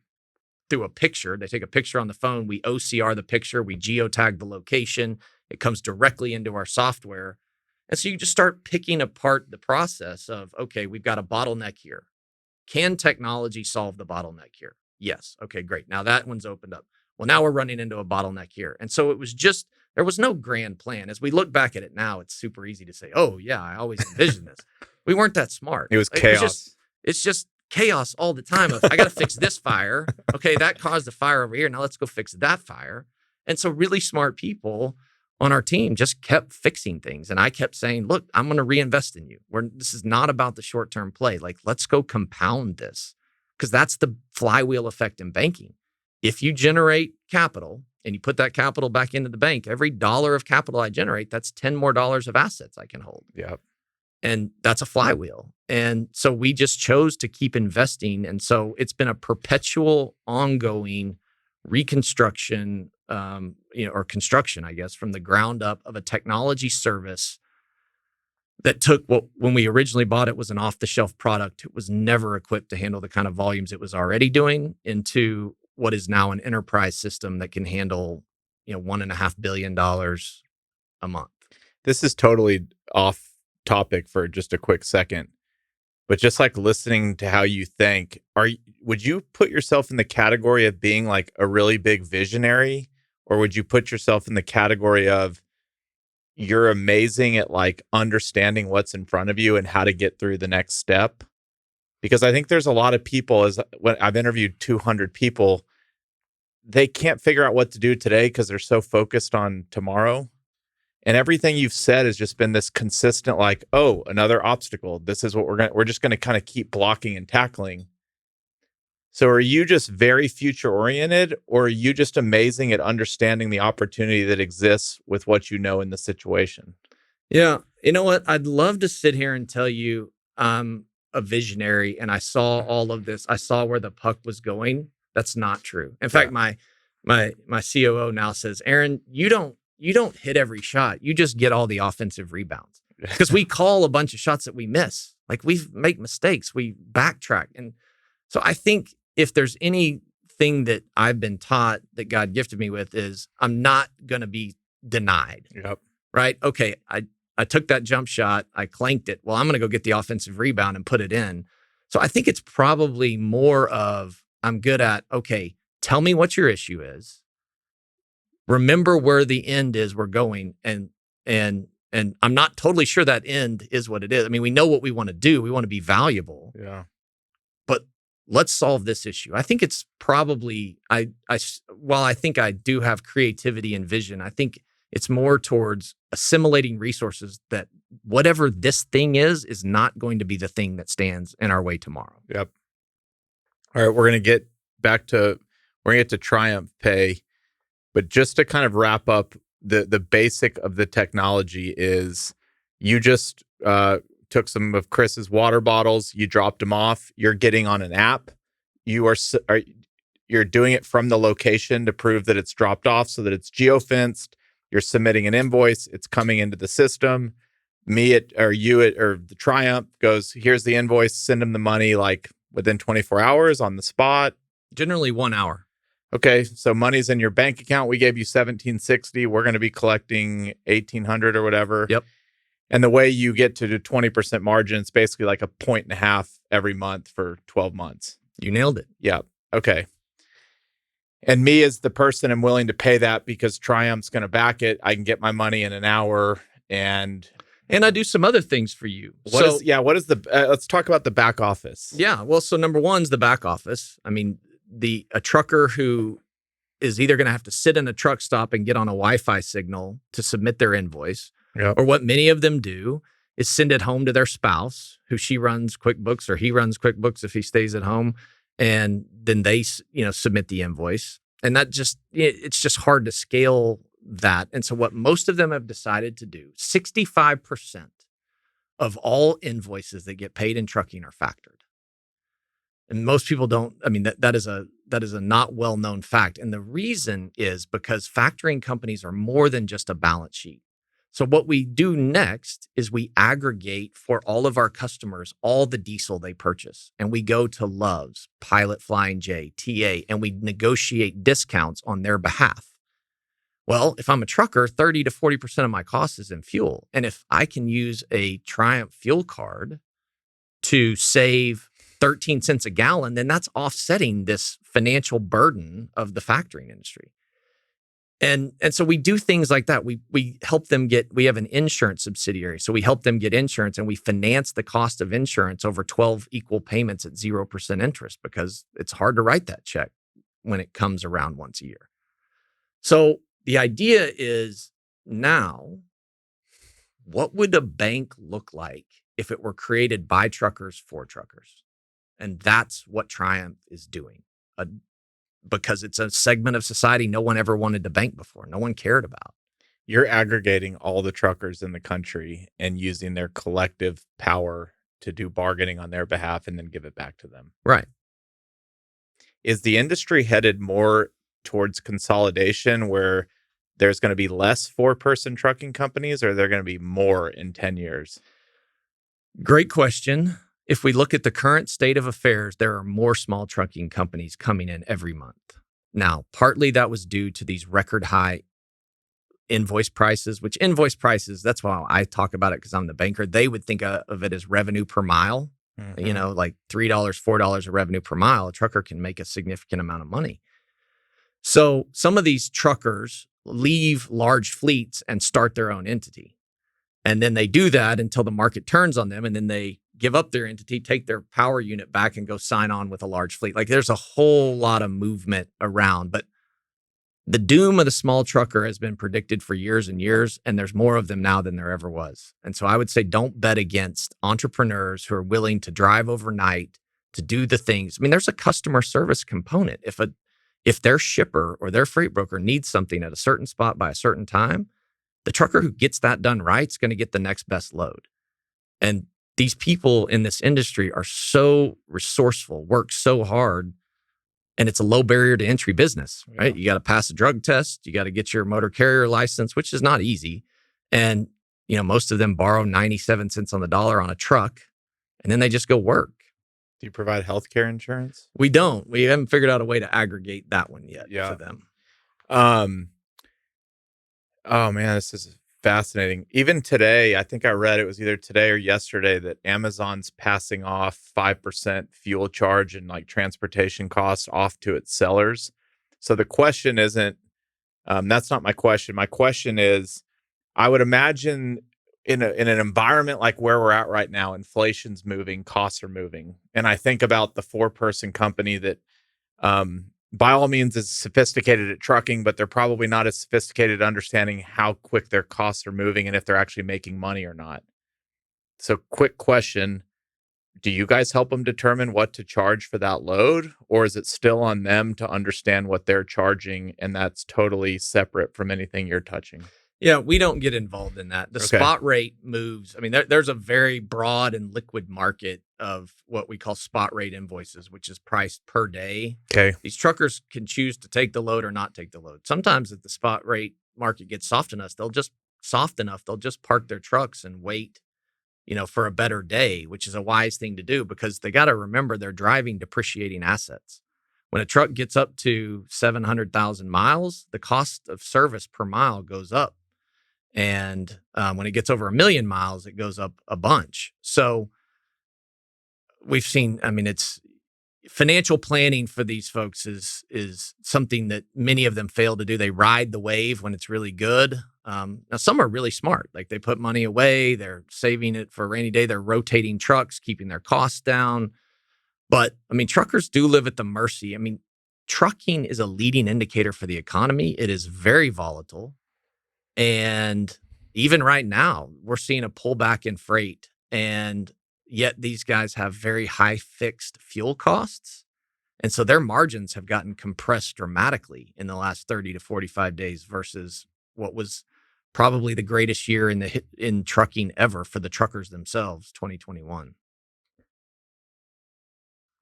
through a picture. They take a picture on the phone, we OCR the picture, we geotag the location, it comes directly into our software. And so you just start picking apart the process of, okay, we've got a bottleneck here. Can technology solve the bottleneck here? Yes. Okay, great. Now that one's opened up. Well, now we're running into a bottleneck here. And so there was no grand plan. As we look back at it now, it's super easy to say, oh yeah, I always envisioned this. We weren't that smart. It was chaos. It's just chaos all the time of, I got to fix this fire. Okay, that caused a fire over here. Now let's go fix that fire. And so really smart people on our team just kept fixing things. And I kept saying, look, I'm going to reinvest in you. This is not about the short-term play. Like, let's go compound this, because that's the flywheel effect in banking. If you generate capital and you put that capital back into the bank, every dollar of capital I generate, that's 10 more dollars of assets I can hold. Yeah. And that's a flywheel. And so we just chose to keep investing. And so it's been a perpetual, ongoing reconstruction, or construction, I guess, from the ground up of a technology service that took what, when we originally bought it, was an off-the-shelf product. It was never equipped to handle the kind of volumes it was already doing, into what is now an enterprise system that can handle, $1.5 billion a month. This is totally off topic for just a quick second, but just like listening to how you think, would you put yourself in the category of being like a really big visionary, or would you put yourself in the category of you're amazing at like understanding what's in front of you and how to get through the next step? Because I think there's a lot of people, as when I've interviewed 200 people, they can't figure out what to do today because they're so focused on tomorrow. And everything you've said has just been this consistent, like, oh, another obstacle. This is what we're just going to kind of keep blocking and tackling. So are you just very future oriented, or are you just amazing at understanding the opportunity that exists with what you know in the situation? Yeah. You know what? I'd love to sit here and tell you I'm a visionary and I saw all of this. I saw where the puck was going. That's not true. In fact, my COO now says, Aaron, you don't hit every shot. You just get all the offensive rebounds, because we call a bunch of shots that we miss. Like, we make mistakes, we backtrack. And so I think if there's anything that I've been taught that God gifted me with, is I'm not going to be denied. Yep. Right? Okay, I took that jump shot, I clanked it. Well, I'm going to go get the offensive rebound and put it in. So I think it's probably more of, I'm good at, okay, tell me what your issue is. Remember where the end is we're going. And I'm not totally sure that end is what it is. I mean, we know what we want to do. We want to be valuable. Yeah. But let's solve this issue. I think it's probably, while I think I do have creativity and vision, I think it's more towards assimilating resources that whatever this thing is not going to be the thing that stands in our way tomorrow. Yep. All right, we're going to get to Triumph Pay, but just to kind of wrap up, the basic of the technology is you just took some of Chris's water bottles, you dropped them off, you're getting on an app, you're doing it from the location to prove that it's dropped off so that it's geofenced. You're submitting an invoice, it's coming into the system. Or the Triumph goes, here's the invoice, send them the money like within 24 hours on the spot. Generally 1 hour. Okay, so money's in your bank account. We gave you $1,760. We're going to be collecting $1,800 or whatever. Yep. And the way you get to the 20% margin, it's basically like 1.5 points every month for 12 months. You nailed it. Yeah. Okay. And me as the person, I'm willing to pay that because Triumph's going to back it. I can get my money in an hour, and I do some other things for you. Let's talk about the back office. Yeah. Well, so number one is the back office. I mean, a trucker who is either going to have to sit in a truck stop and get on a Wi-Fi signal to submit their invoice, Yep. or what many of them do is send it home to their spouse, who she runs QuickBooks, or he runs QuickBooks if he stays at home, and then they submit the invoice. And it's just hard to scale that. And so what most of them have decided to do, 65% of all invoices that get paid in trucking are factored. And most people don't. I mean, that is a not well-known fact. And the reason is because factoring companies are more than just a balance sheet. So what we do next is we aggregate for all of our customers all the diesel they purchase. And we go to Love's, Pilot Flying J, TA, and we negotiate discounts on their behalf. Well, if I'm a trucker, 30 to 40% of my cost is in fuel. And if I can use a Triumph fuel card to save 13 cents a gallon, then that's offsetting this financial burden of the factoring industry. And so we do things like that. We help them we have an insurance subsidiary. So we help them get insurance, and we finance the cost of insurance over 12 equal payments at 0% interest, because it's hard to write that check when it comes around once a year. So the idea is, now, what would a bank look like if it were created by truckers for truckers? And that's what Triumph is doing. Because it's a segment of society no one ever wanted to bank before. No one cared about. You're aggregating all the truckers in the country and using their collective power to do bargaining on their behalf and then give it back to them. Right. Is the industry headed more towards consolidation, where there's going to be less 4-person trucking companies, or are there going to be more in 10 years? Great question. If we look at the current state of affairs, there are more small trucking companies coming in every month. Now, partly that was due to these record high invoice prices, which invoice prices, that's why I talk about it because I'm the banker. They would think of it as revenue per mile, like $3, $4 of revenue per mile. A trucker can make a significant amount of money. So some of these truckers leave large fleets and start their own entity. And then they do that until the market turns on them. And then they give up their entity, take their power unit back and go sign on with a large fleet. Like there's a whole lot of movement around, but the doom of the small trucker has been predicted for years and years, and there's more of them now than there ever was. And so I would say don't bet against entrepreneurs who are willing to drive overnight to do the things. I mean, there's a customer service component. If their shipper or their freight broker needs something at a certain spot by a certain time, the trucker who gets that done right is going to get the next best load. And these people in this industry are so resourceful, work so hard, and it's a low barrier to entry business, right? You got to pass a drug test. You got to get your motor carrier license, which is not easy. And, most of them borrow 97 cents on the dollar on a truck, and then they just go work. Do you provide healthcare insurance? We don't. We haven't figured out a way to aggregate that one yet for them. Oh man, this is fascinating. Even today, I think I read it was either today or yesterday that Amazon's passing off 5% fuel charge and like transportation costs off to its sellers. So the question isn't, that's not my question. My question is, I would imagine in an environment like where we're at right now, inflation's moving, costs are moving. And I think about the 4-person company that, by all means is sophisticated at trucking, but they're probably not as sophisticated at understanding how quick their costs are moving and if they're actually making money or not. So quick question, do you guys help them determine what to charge for that load? Or is it still on them to understand what they're charging and that's totally separate from anything you're touching? Yeah, we don't get involved in that. The spot rate moves. I mean, there's a very broad and liquid market of what we call spot rate invoices, which is priced per day. Okay. These truckers can choose to take the load or not take the load. Sometimes if the spot rate market gets soft enough, they'll just park their trucks and wait, for a better day, which is a wise thing to do because they got to remember they're driving depreciating assets. When a truck gets up to 700,000 miles, the cost of service per mile goes up. And when it gets over 1 million miles, it goes up a bunch. So we've seen, it's financial planning for these folks is something that many of them fail to do. They ride the wave when it's really good. Now, some are really smart. Like they put money away. They're saving it for a rainy day. They're rotating trucks, keeping their costs down. But, truckers do live at the mercy. Trucking is a leading indicator for the economy. It is very volatile. And even right now, we're seeing a pullback in freight. And yet these guys have very high fixed fuel costs. And so their margins have gotten compressed dramatically in the last 30 to 45 days versus what was probably the greatest year in trucking ever for the truckers themselves, 2021.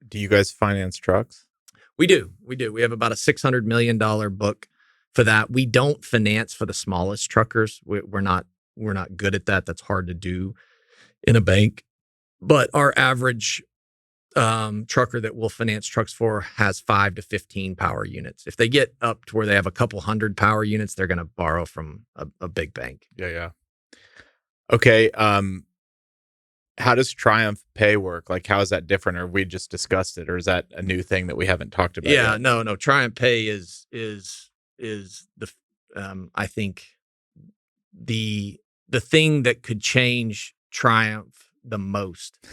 Do you guys finance trucks? We do. We have about a $600 million book for that. We don't finance for the smallest truckers. We're not good at that. That's hard to do in a bank. But our average trucker that we'll finance trucks for has 5 to 15 power units. If they get up to where they have a couple hundred power units, they're going to borrow from a big bank. Yeah. Okay. How does Triumph Pay work? Like, how is that different? Or we just discussed it, or is that a new thing that we haven't talked about? Yeah, yet? no. Triumph Pay is the I think the thing that could change Triumph the most.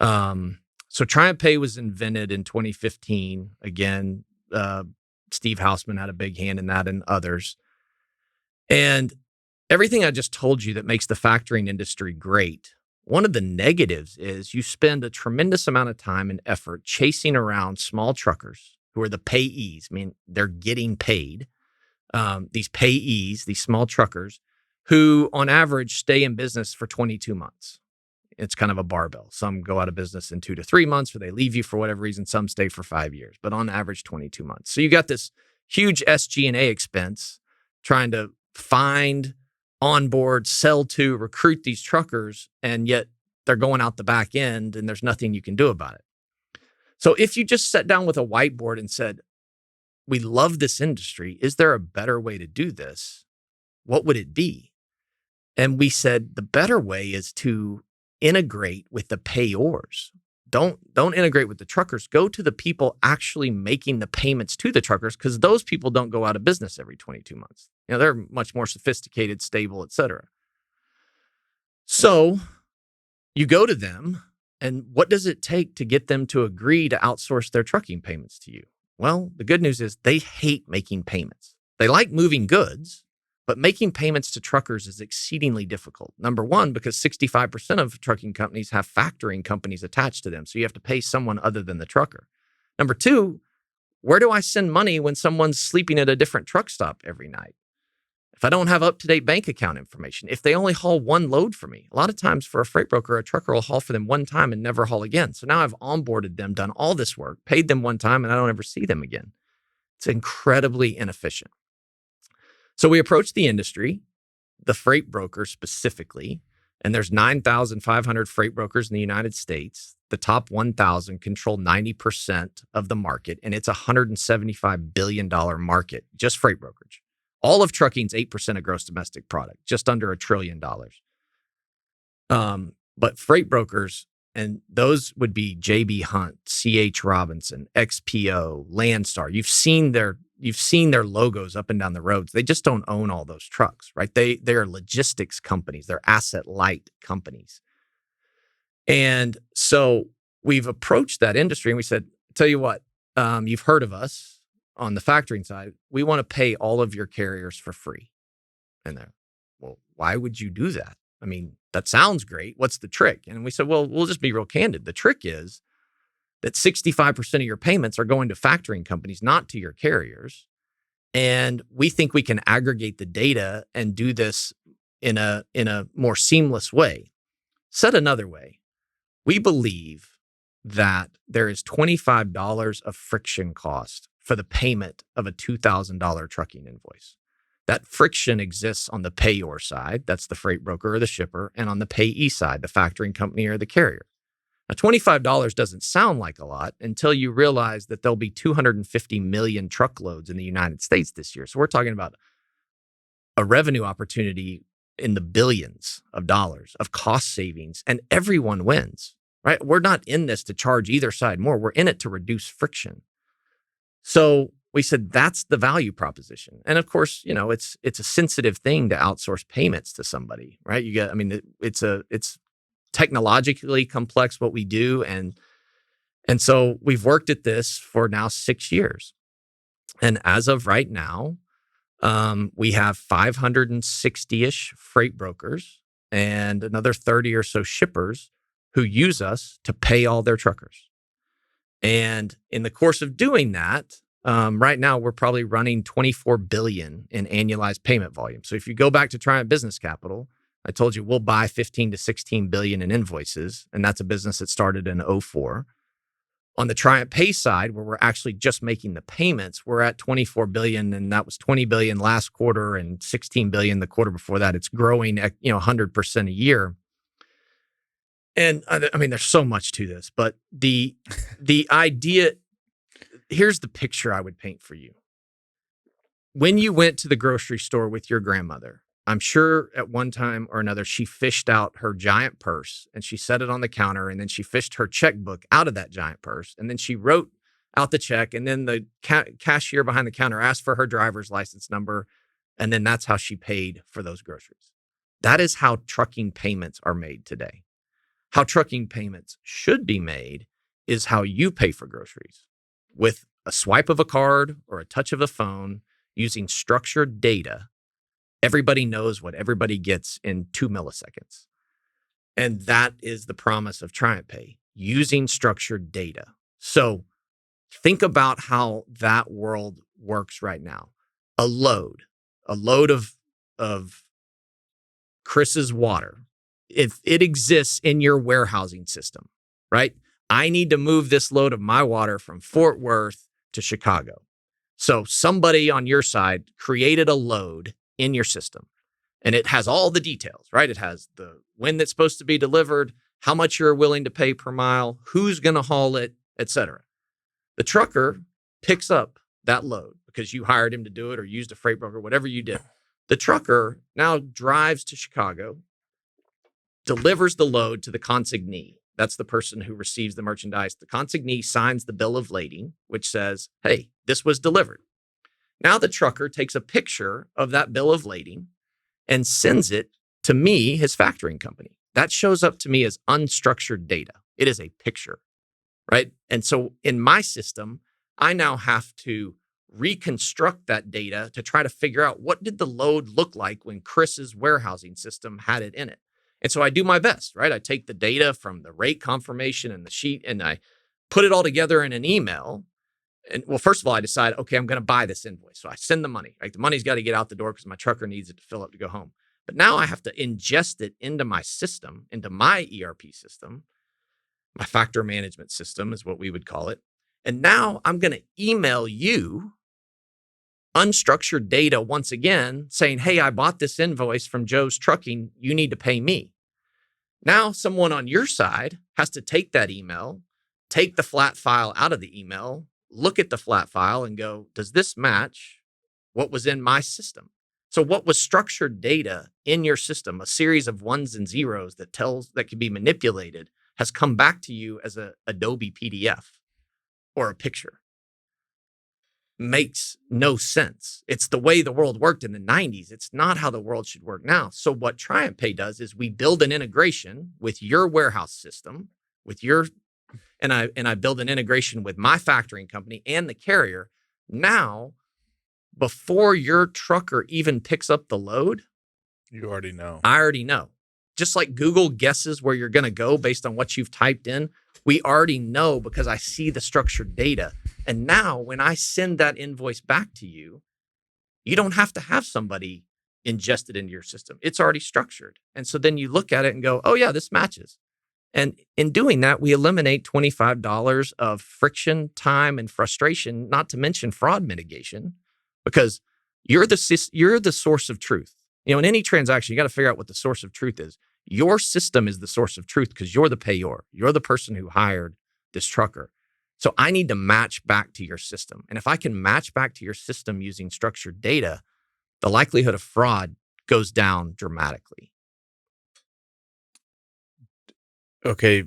So Triumph Pay was invented in 2015. Again, Steve Hausman had a big hand in that, and others. And everything I just told you that makes the factoring industry great. One of the negatives is you spend a tremendous amount of time and effort chasing around small truckers who are the payees. They're getting paid. These payees, these small truckers, who on average stay in business for 22 months. It's kind of a barbell. Some go out of business in 2 to 3 months, or they leave you for whatever reason. Some stay for 5 years, but on average, 22 months. So you got this huge SG&A expense trying to find, onboard, sell to, recruit these truckers, and yet they're going out the back end and there's nothing you can do about it. So if you just sat down with a whiteboard and said, we love this industry, is there a better way to do this? What would it be? And we said the better way is to integrate with the payors. Don't integrate with the truckers. Go to the people actually making the payments to the truckers, because those people don't go out of business every 22 months. They're much more sophisticated, stable, et cetera. So you go to them, and what does it take to get them to agree to outsource their trucking payments to you? Well, the good news is they hate making payments. They like moving goods, but making payments to truckers is exceedingly difficult. Number one, because 65% of trucking companies have factoring companies attached to them. So you have to pay someone other than the trucker. Number two, where do I send money when someone's sleeping at a different truck stop every night? If I don't have up-to-date bank account information, if they only haul one load for me, a lot of times for a freight broker, a trucker will haul for them one time and never haul again. So now I've onboarded them, done all this work, paid them one time, and I don't ever see them again. It's incredibly inefficient. So we approached the industry, the freight brokers specifically, and there's 9,500 freight brokers in the United States. The top 1,000 control 90% of the market, and it's a $175 billion market, just freight brokerage. All of trucking's 8% of gross domestic product, just under $1 trillion. But freight brokers, and those would be J.B. Hunt, C.H. Robinson, XPO, Landstar. You've seen their logos up and down the roads. They just don't own all those trucks, right? They're logistics companies. They're asset light companies. And so we've approached that industry and we said, tell you what, you've heard of us on the factoring side. We want to pay all of your carriers for free. And they're, well, why would you do that? I mean, that sounds great. What's the trick? And we said, well, we'll just be real candid. The trick is that 65% of your payments are going to factoring companies, not to your carriers. And we think we can aggregate the data and do this in a more seamless way. Said another way, we believe that there is $25 of friction cost for the payment of a $2,000 trucking invoice. That friction exists on the payor side, that's the freight broker or the shipper, and on the payee side, the factoring company or the carrier. Now, $25 doesn't sound like a lot until you realize that there'll be 250 million truckloads in the United States this year. So we're talking about a revenue opportunity in the billions of dollars of cost savings, and everyone wins, right? We're not in this to charge either side more. We're in it to reduce friction. So we said that's the value proposition. And of course, it's a sensitive thing to outsource payments to somebody, right? It's technologically complex what we do. And so we've worked at this for now 6 years. And as of right now, we have 560-ish freight brokers and another 30 or so shippers who use us to pay all their truckers. And in the course of doing that, right now we're probably running $24 billion in annualized payment volume. So if you go back to Triumph Business Capital, I told you we'll buy 15 to 16 billion in invoices, and that's a business that started in 2004. On the Triumph Pay side, where we're actually just making the payments, we're at 24 billion, and that was 20 billion last quarter and 16 billion the quarter before that. It's growing at 100% a year. And I mean, there's so much to this, but the idea, here's the picture I would paint for you. When you went to the grocery store with your grandmother, I'm sure at one time or another, she fished out her giant purse and she set it on the counter, and then she fished her checkbook out of that giant purse. And then she wrote out the check, and then the cashier behind the counter asked for her driver's license number. And then that's how she paid for those groceries. That is how trucking payments are made today. How trucking payments should be made is how you pay for groceries, with a swipe of a card or a touch of a phone, using structured data. Everybody knows what everybody gets in 2 milliseconds. And that is the promise of Triumph Pay, using structured data. So think about how that world works right now. A load of Chris's water, if it exists in your warehousing system, right? I need to move this load of my water from Fort Worth to Chicago. So somebody on your side created a load in your system, and it has all the details, right? It has the when that's supposed to be delivered, how much you're willing to pay per mile, who's going to haul it, etc. The trucker picks up that load because you hired him to do it or used a freight broker, whatever you did. The trucker now drives to Chicago, delivers the load to the consignee. That's the person who receives the merchandise. The consignee signs the bill of lading, which says, hey, this was delivered. Now the trucker takes a picture of that bill of lading and sends it to me, his factoring company. That shows up to me as unstructured data. It is a picture, right? And so in my system, I now have to reconstruct that data to try to figure out what did the load look like when Chris's warehousing system had it in it. And so I do my best, right? I take the data from the rate confirmation and the sheet and I put it all together in an email. And well, first of all, I decide, okay, I'm going to buy this invoice. So I send the money, right? The money's got to get out the door because my trucker needs it to fill up to go home. But now I have to ingest it into my system, into my ERP system. My factor management system is what we would call it. And now I'm going to email you unstructured data once again saying, hey, I bought this invoice from Joe's Trucking. You need to pay me. Now someone on your side has to take that email, take the flat file out of the email, look at the flat file and go, does this match what was in my system? So what was structured data in your system, a series of ones and zeros that can be manipulated, has come back to you as a Adobe PDF or a picture. Makes no sense. It's the way the world worked in the 90s. It's not how the world should work now. So what TriumphPay does is we build an integration with your warehouse system, and I build an integration with my factoring company and the carrier. Now, before your trucker even picks up the load, you already know. I already know. Just like Google guesses where you're going to go based on what you've typed in, we already know because I see the structured data. And now when I send that invoice back to you, you don't have to have somebody ingest it into your system. It's already structured. And so then you look at it and go, oh yeah, this matches. And in doing that, we eliminate $25 of friction, time, and frustration, not to mention fraud mitigation, because you're the source of truth. You know, in any transaction, you got to figure out what the source of truth is. Your system is the source of truth because you're the payor. You're the person who hired this trucker. So I need to match back to your system. And if I can match back to your system using structured data, the likelihood of fraud goes down dramatically. Okay.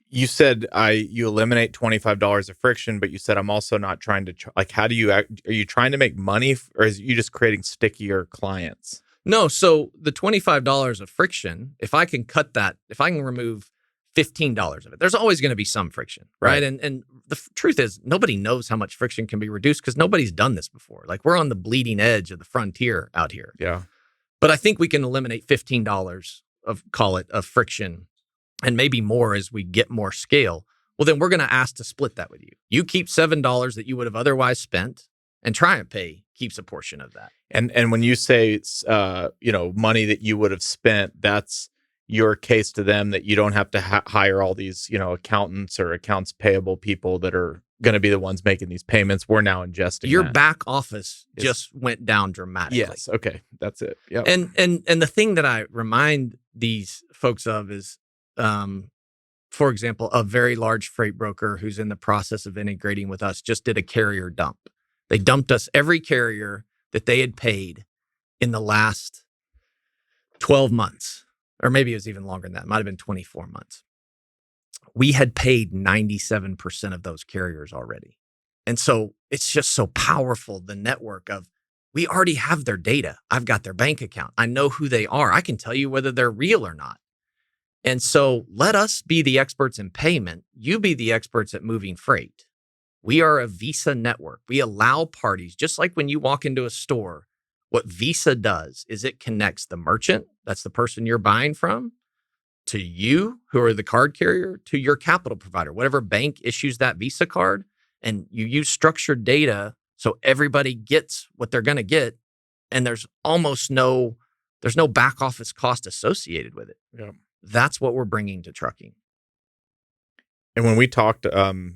You said you eliminate $25 of friction, but you said I'm also not trying to how do you are you trying to make money or is you just creating stickier clients? No, so the $25 of friction, if I can cut that, if I can remove $15 of it, there's always going to be some friction, right? And the truth is nobody knows how much friction can be reduced because nobody's done this before. Like we're on the bleeding edge of the frontier out here. Yeah. But I think we can eliminate $15 of friction and maybe more as we get more scale. Well, then we're going to ask to split that with you. You keep $7 that you would have otherwise spent, and TriumphPay keeps a portion of that. And when you say, money that you would have spent, that's your case to them that you don't have to hire all these, accountants or accounts payable people that are going to be the ones making these payments. We're now ingesting your that. Back office just went down dramatically. Yes. Okay. That's it. Yeah. And the thing that I remind these folks of is, for example, a very large freight broker who's in the process of integrating with us just did a carrier dump. They dumped us every carrier that they had paid in the last 12 months, or maybe it was even longer than that. It might have been 24 months. We had paid 97% of those carriers already. And so it's just so powerful, the network of, we already have their data. I've got their bank account. I know who they are. I can tell you whether they're real or not. And so let us be the experts in payment. You be the experts at moving freight. We are a Visa network. We allow parties, just like when you walk into a store, what Visa does is it connects the merchant, that's the person you're buying from, to you, who are the card carrier, to your capital provider, whatever bank issues that Visa card. And you use structured data so everybody gets what they're going to get. And there's no back office cost associated with it. Yeah. That's what we're bringing to trucking. And when we talked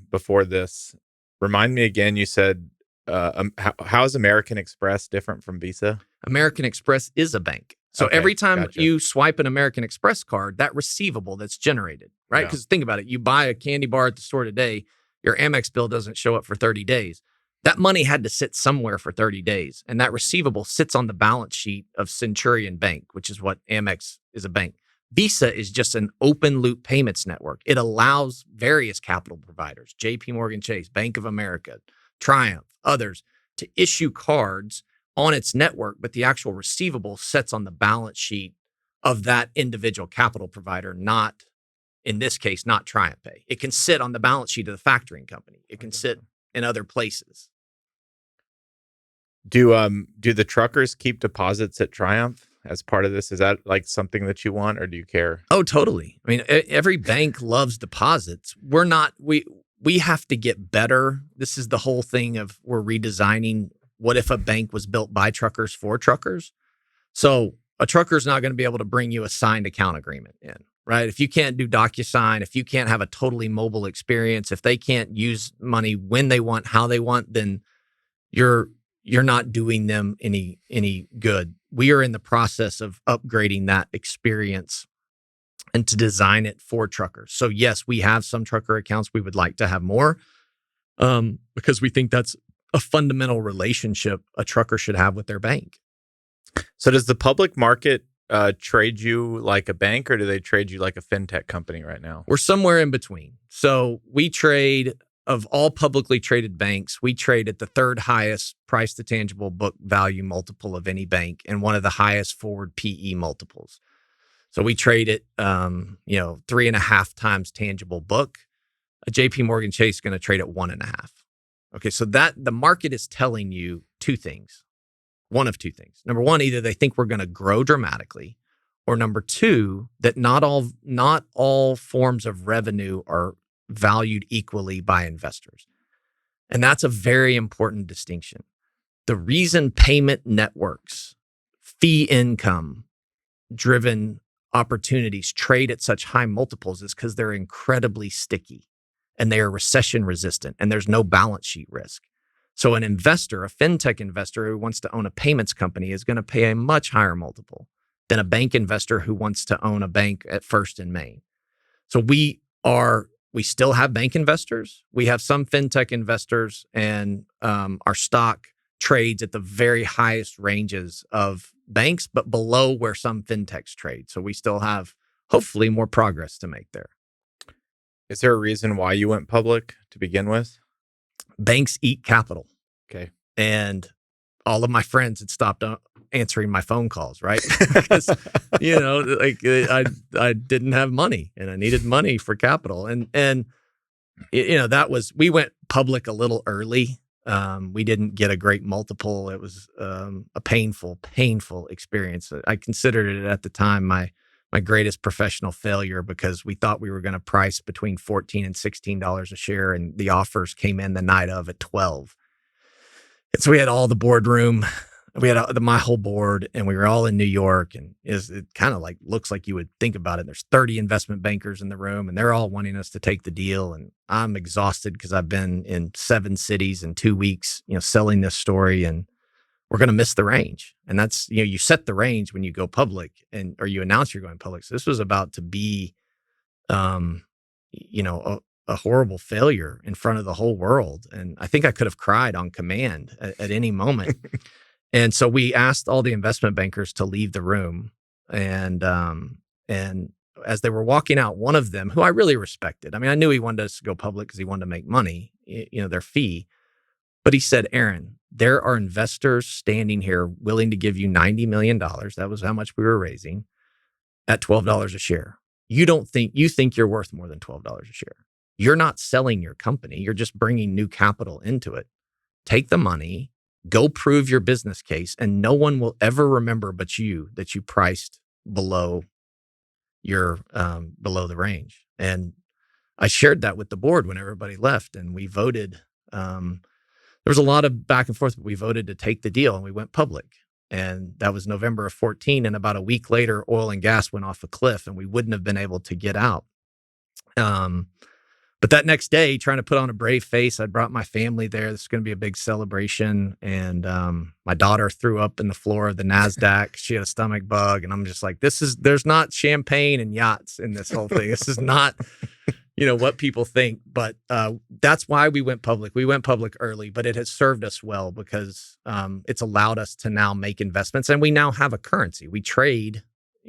before this, remind me again, you said, how is American Express different from Visa? American Express is a bank. So Okay, every time gotcha. you swipe an American Express card, that receivable that's generated, right? Yeah. Because think about it. You buy a candy bar at the store today, your Amex bill doesn't show up for 30 days. That money had to sit somewhere for 30 days. And that receivable sits on the balance sheet of Centurion Bank, which is what Amex is a bank. Visa is just an open loop payments network. It allows various capital providers, JP Morgan Chase, Bank of America, Triumph, others, to issue cards on its network, but the actual receivable sits on the balance sheet of that individual capital provider, not, in this case, not TriumphPay. It can sit on the balance sheet of the factoring company. It can sit in other places. Do the truckers keep deposits at Triumph as part of this? Is that like something that you want, or do you care? Oh, totally. I mean, every bank loves deposits. We have to get better. This is the whole thing of we're redesigning. What if a bank was built by truckers for truckers? So a trucker's not going to be able to bring you a signed account agreement in, right? If you can't do DocuSign, if you can't have a totally mobile experience, if they can't use money when they want, how they want, then you're not doing them any good. We are in the process of upgrading that experience and to design it for truckers. So yes, we have some trucker accounts. We would like to have more because we think that's a fundamental relationship a trucker should have with their bank. So does the public market trade you like a bank, or do they trade you like a fintech company right now? We're somewhere in between. So we trade, of all publicly traded banks, we trade at the third highest price to tangible book value multiple of any bank and one of the highest forward PE multiples. So we trade at 3.5 times tangible book. A JP Morgan Chase is going to trade at 1.5. Okay, so that the market is telling you two things. One of two things. Number one, either they think we're going to grow dramatically, or number two, that not all forms of revenue are valued equally by investors. And that's a very important distinction. The reason payment networks, fee income driven opportunities trade at such high multiples is because they're incredibly sticky and they are recession resistant and there's no balance sheet risk. So an investor, a fintech investor who wants to own a payments company is going to pay a much higher multiple than a bank investor who wants to own a bank at First and Main. So we still have bank investors. We have some fintech investors, and our stock trades at the very highest ranges of banks, but below where some fintechs trade. So we still have hopefully more progress to make there. Is there a reason why you went public to begin with? Banks eat capital. Okay. And all of my friends had stopped answering my phone calls, right? Because, I didn't have money and I needed money for capital. And we went public a little early. We didn't get a great multiple. It was a painful experience. I considered it at the time my greatest professional failure because we thought we were going to price between $14 and $16 a share, and the offers came in the night of at $12. And so we had all the boardroom, we had my whole board, and we were all in New York. And it kind of like looks like you would think about it. There's 30 investment bankers in the room, and they're all wanting us to take the deal. And I'm exhausted because I've been in 7 cities in 2 weeks, selling this story, and we're going to miss the range. And that's, you set the range when you go public or you announce you're going public. So this was about to be, a horrible failure in front of the whole world. And I think I could have cried on command at any moment. And so we asked all the investment bankers to leave the room. And as they were walking out, one of them, who I really respected, I mean, I knew he wanted us to go public because he wanted to make money, their fee. But he said, "Aaron, there are investors standing here willing to give you $90 million. That was how much we were raising at $12 a share. You think you're worth more than $12 a share. You're not selling your company. You're just bringing new capital into it. Take the money, go prove your business case, and no one will ever remember but you that you priced below the range." And I shared that with the board when everybody left, and we voted. There was a lot of back and forth, but we voted to take the deal and we went public. And that was November of 14. And about a week later, oil and gas went off a cliff and we wouldn't have been able to get out. But that next day, trying to put on a brave face, I brought my family there. This is going to be a big celebration. And my daughter threw up in the floor of the NASDAQ. She had a stomach bug. And I'm just like, there's not champagne and yachts in this whole thing. This is not, what people think. But that's why we went public. We went public early, but it has served us well because it's allowed us to now make investments. And we now have a currency. We trade,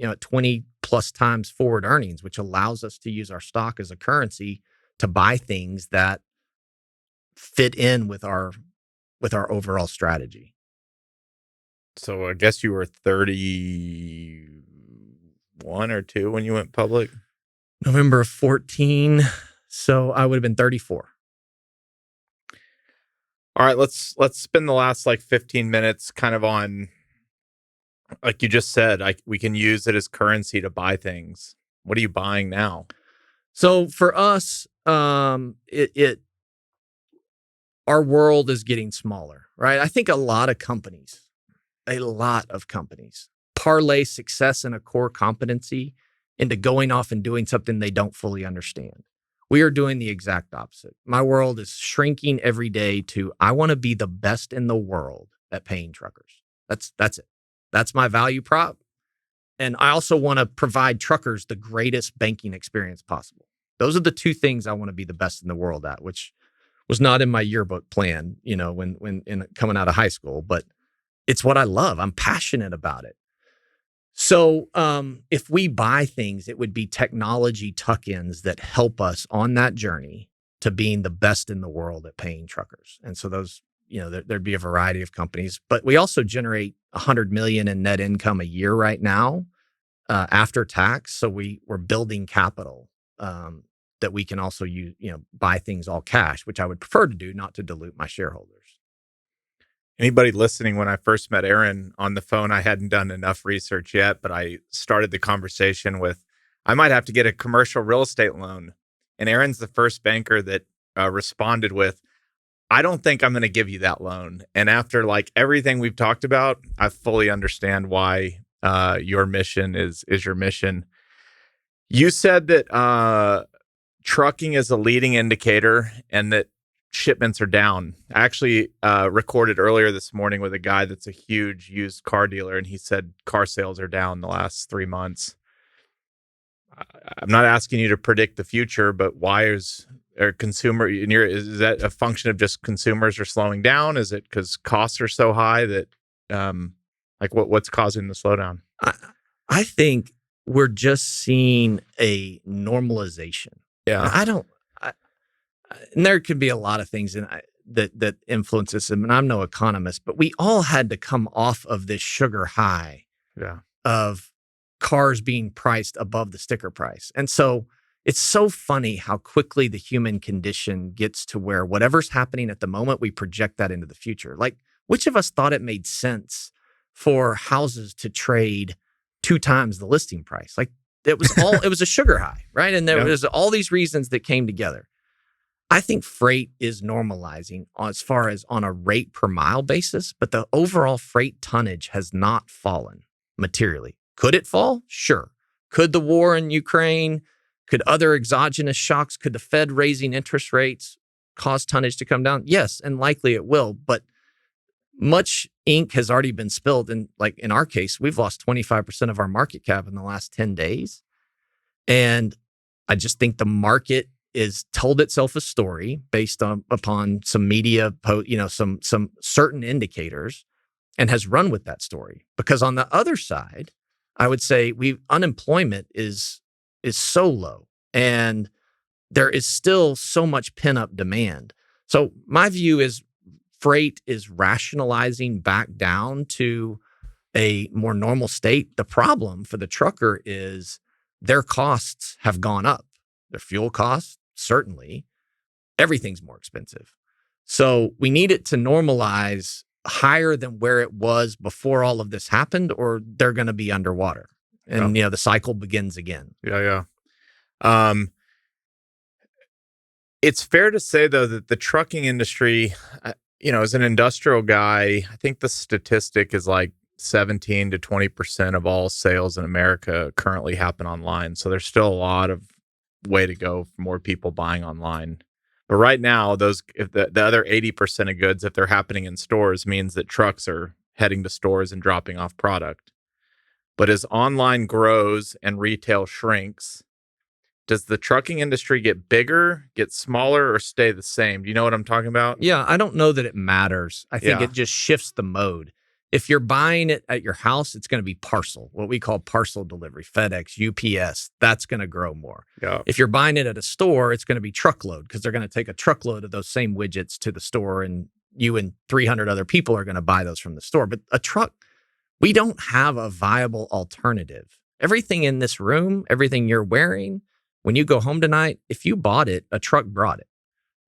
at 20 plus times forward earnings, which allows us to use our stock as a currency to buy things that fit in with our overall strategy. So I guess you were 31 or 2 when you went public? November of 14. So I would have been 34. All right, let's spend the last 15 minutes kind of on, like you just said, we can use it as currency to buy things. What are you buying now? So for us, our world is getting smaller, right? I think a lot of companies parlay success in a core competency into going off and doing something they don't fully understand. We are doing the exact opposite. My world is shrinking every day to, I want to be the best in the world at paying truckers. That's it. That's my value prop. And I also want to provide truckers the greatest banking experience possible. Those are the two things I want to be the best in the world at, which was not in my yearbook plan, when coming out of high school, but it's what I love. I'm passionate about it. So if we buy things, it would be technology tuck-ins that help us on that journey to being the best in the world at paying truckers. And so those, there'd be a variety of companies, but we also generate $100 million in net income a year right now after tax. So we're building capital that we can also use, buy things all cash, which I would prefer to do, not to dilute my shareholders. Anybody listening, when I first met Aaron on the phone, I hadn't done enough research yet, but I started the conversation with, I might have to get a commercial real estate loan. And Aaron's the first banker that responded with, I don't think I'm going to give you that loan. And after everything we've talked about, I fully understand why your mission is your mission. You said that trucking is a leading indicator and that shipments are down. I actually recorded earlier this morning with a guy that's a huge used car dealer, and he said car sales are down the last 3 months. I'm not asking you to predict the future, but why is that a function of just consumers are slowing down? Is it because costs are so high that what's causing the slowdown? I think we're just seeing a normalization. Yeah. And there could be a lot of things that influences them. And I'm no economist, but we all had to come off of this sugar high of cars being priced above the sticker price. And so it's so funny how quickly the human condition gets to where whatever's happening at the moment, we project that into the future. Which of us thought it made sense for houses to trade 2 times the listing price? It was a sugar high, right? And there was all these reasons that came together. I think freight is normalizing as far as on a rate per mile basis, but the overall freight tonnage has not fallen materially. Could it fall? Sure. Could the war in Ukraine, could other exogenous shocks, could the Fed raising interest rates cause tonnage to come down? Yes, and likely it will, but much ink has already been spilled. And in our case, we've lost 25% of our market cap in the last 10 days. And I just think the market is told itself a story based upon some media, some certain indicators, and has run with that story. Because on the other side, I would say unemployment is so low, and there is still so much pent-up demand. So my view is freight is rationalizing back down to a more normal state. The problem for the trucker is their costs have gone up. Their fuel costs, certainly. Everything's more expensive. So we need it to normalize higher than where it was before all of this happened, or they're going to be underwater. And, the cycle begins again. Yeah. It's fair to say, though, that the trucking industry, as an industrial guy, I think the statistic is 17 to 20% of all sales in America currently happen online. So there's still a lot of way to go for more people buying online. But right now, if the other 80% of goods, if they're happening in stores, means that trucks are heading to stores and dropping off product. But as online grows and retail shrinks, does the trucking industry get bigger, get smaller, or stay the same? Do you know what I'm talking about? Yeah, I don't know that it matters. I think Yeah. it just shifts the mode. If you're buying it at your house, it's going to be parcel, what we call parcel delivery, FedEx, UPS. That's going to grow more. Yeah. If you're buying it at a store, it's going to be truckload because they're going to take a truckload of those same widgets to the store, and you and 300 other people are going to buy those from the store. But a truck, we don't have a viable alternative. Everything in this room, everything you're wearing, when you go home tonight, if you bought it, a truck brought it,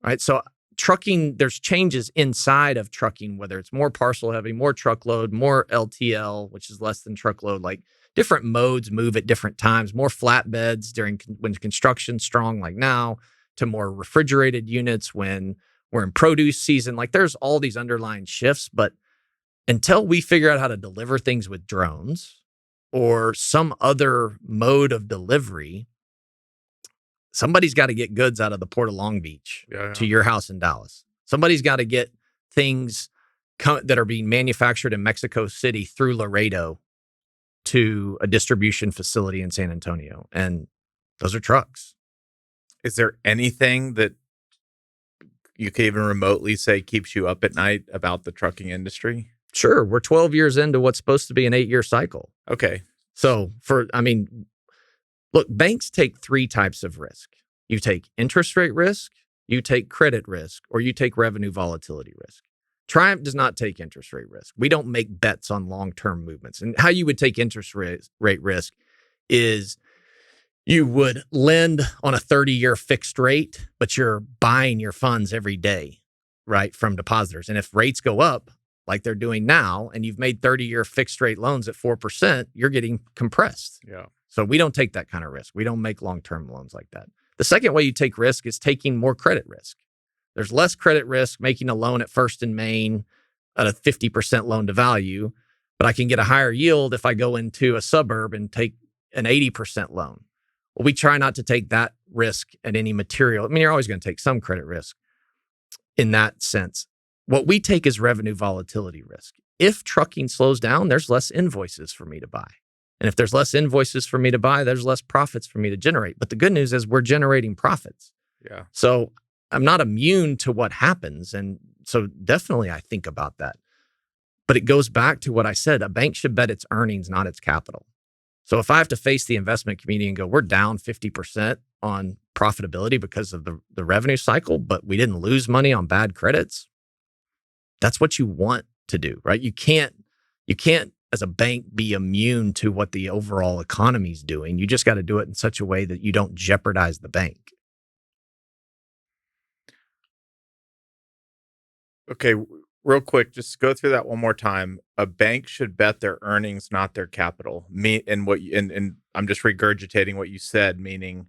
right? So trucking, there's changes inside of trucking, whether it's more parcel heavy, more truckload, more LTL, which is less than truckload, like different modes move at different times, more flatbeds when construction's strong like now, to more refrigerated units when we're in produce season. Like there's all these underlying shifts, but until we figure out how to deliver things with drones or some other mode of delivery, somebody's got to get goods out of the Port of Long Beach to your house in Dallas. Somebody's got to get things that are being manufactured in Mexico City through Laredo to a distribution facility in San Antonio. And those are trucks. Is there anything that you could even remotely say keeps you up at night about the trucking industry? Sure. We're 12 years into what's supposed to be an 8-year cycle. Okay. So look, banks take 3 types of risk. You take interest rate risk, you take credit risk, or you take revenue volatility risk. Triumph does not take interest rate risk. We don't make bets on long-term movements. And how you would take interest rate risk is you would lend on a 30-year fixed rate, but you're buying your funds every day, right, from depositors. And if rates go up, like they're doing now, and you've made 30-year fixed rate loans at 4%, you're getting compressed. Yeah. So we don't take that kind of risk. We don't make long-term loans like that. The second way you take risk is taking more credit risk. There's less credit risk making a loan at First and Main at a 50% loan to value, but I can get a higher yield if I go into a suburb and take an 80% loan. Well, we try not to take that risk at any material. I mean, you're always going to take some credit risk in that sense. What we take is revenue volatility risk. If trucking slows down, there's less invoices for me to buy. And if there's less invoices for me to buy, there's less profits for me to generate. But the good news is we're generating profits. Yeah. So I'm not immune to what happens. And so definitely I think about that. But it goes back to what I said. A bank should bet its earnings, not its capital. So if I have to face the investment community and go, we're down 50% on profitability because of the revenue cycle, but we didn't lose money on bad credits, that's what you want to do, right? You can't as a bank be immune to what the overall economy is doing. You just got to do it in such a way that you don't jeopardize the bank. Okay, real quick, just go through that one more time. A bank should bet their earnings, not their capital. And I'm just regurgitating what you said, meaning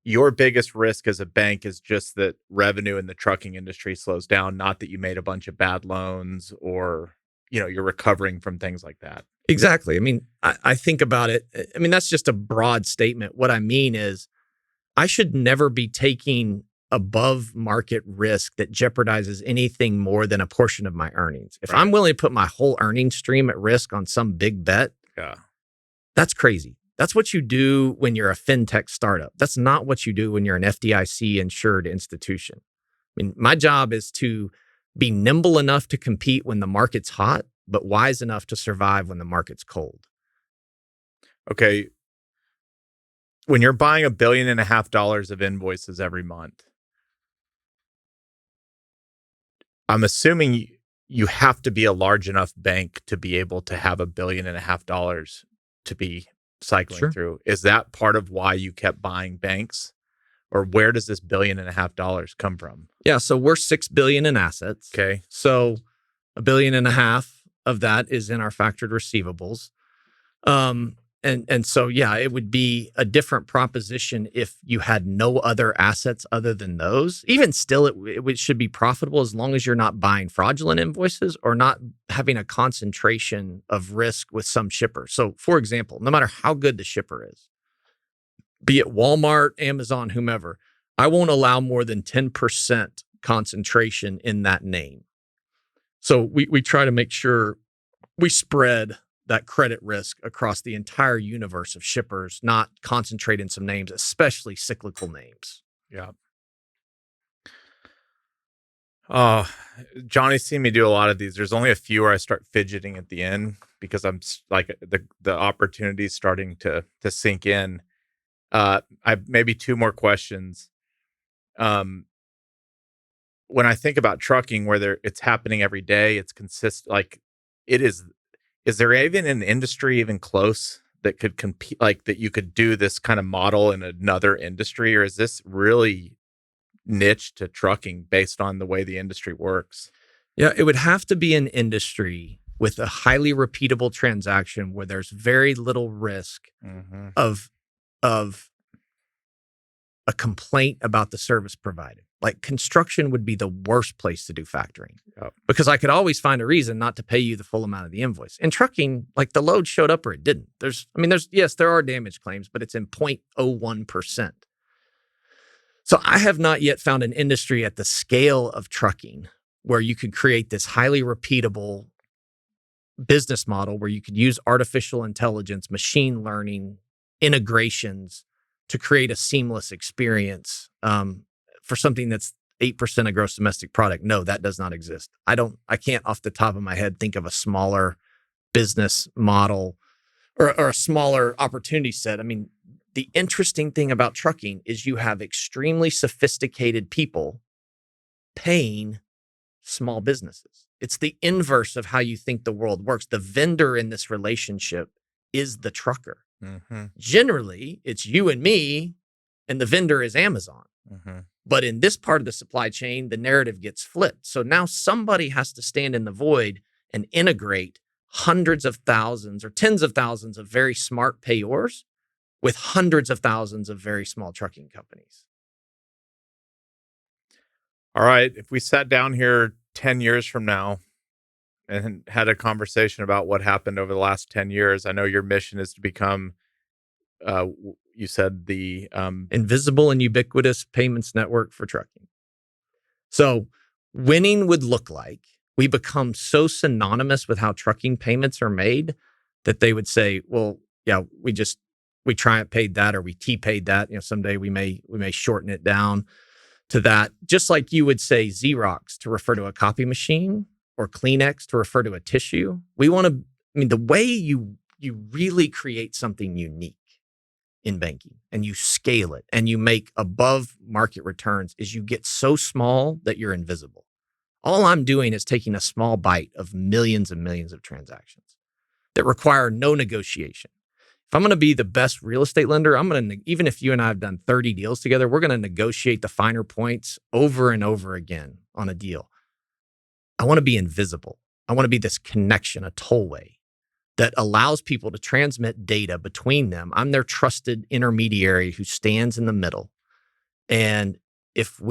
your biggest risk as a bank is just that revenue in the trucking industry slows down, not that you made a bunch of bad loans or you're recovering from things like that. Exactly. I mean, I think about it. I mean, that's just a broad statement. What I mean is I should never be taking above market risk that jeopardizes anything more than a portion of my earnings. If I'm willing to put my whole earnings stream at risk on some big bet, that's crazy. That's what you do when you're a fintech startup. That's not what you do when you're an FDIC insured institution. I mean, my job is to be nimble enough to compete when the market's hot, but wise enough to survive when the market's cold. Okay. When you're buying $1.5 billion of invoices every month, I'm assuming you have to be a large enough bank to be able to have $1.5 billion to be cycling through. Is that part of why you kept buying banks? Or where does this $1.5 billion come from? Yeah, so we're $6 billion in assets. Okay. So $1.5 billion of that is in our factored receivables. And so, yeah, it would be a different proposition if you had no other assets other than those. Even still, it should be profitable as long as you're not buying fraudulent invoices or not having a concentration of risk with some shipper. So, for example, no matter how good the shipper is, be it Walmart, Amazon, whomever, I won't allow more than 10% concentration in that name. So we try to make sure we spread that credit risk across the entire universe of shippers, not concentrate in some names, especially cyclical names. Yeah. Johnny's seen me do a lot of these. There's only a few where I start fidgeting at the end because I'm like the opportunity's starting to sink in. I maybe two more questions. Um, when I think about trucking, where it's happening every day, it's consistent. Like it is. Is there even an industry even close that could compete, like that you could do this kind of model in another industry, or is this really niche to trucking based on the way the industry works? Yeah, it would have to be an industry with a highly repeatable transaction where there's very little risk Mm-hmm. of a complaint about the service provided. Like construction would be the worst place to do factoring because I could always find a reason not to pay you the full amount of the invoice. In trucking, like the load showed up or it didn't. Yes, there are damage claims, but it's in 0.01%. So I have not yet found an industry at the scale of trucking where you could create this highly repeatable business model where you could use artificial intelligence, machine learning, integrations to create a seamless experience for something that's 8% of gross domestic product. No, that does not exist. I can't off the top of my head think of a smaller business model or a smaller opportunity set. I mean, the interesting thing about trucking is you have extremely sophisticated people paying small businesses. It's the inverse of how you think the world works. The vendor in this relationship is the trucker. Mm-hmm. Generally, it's you and me, and the vendor is Amazon. Mm-hmm. But in this part of the supply chain, the narrative gets flipped. So now somebody has to stand in the void and integrate hundreds of thousands or tens of thousands of very smart payors with hundreds of thousands of very small trucking companies. All right. If we sat down here 10 years from now and had a conversation about what happened over the last 10 years, I know your mission is to become, you said the invisible and ubiquitous payments network for trucking. So winning would look like we become so synonymous with how trucking payments are made that they would say, well, yeah, we Triumph paid that or we T-paid that. Someday we may shorten it down to that. Just like you would say Xerox to refer to a copy machine or Kleenex to refer to a tissue. The way you really create something unique in banking and you scale it and you make above market returns is you get so small that you're invisible. All I'm doing is taking a small bite of millions and millions of transactions that require no negotiation. If I'm going to be the best real estate lender, even if you and I have done 30 deals together, we're going to negotiate the finer points over and over again on a deal. I want to be invisible. I want to be this connection, a tollway that allows people to transmit data between them. I'm their trusted intermediary who stands in the middle. And if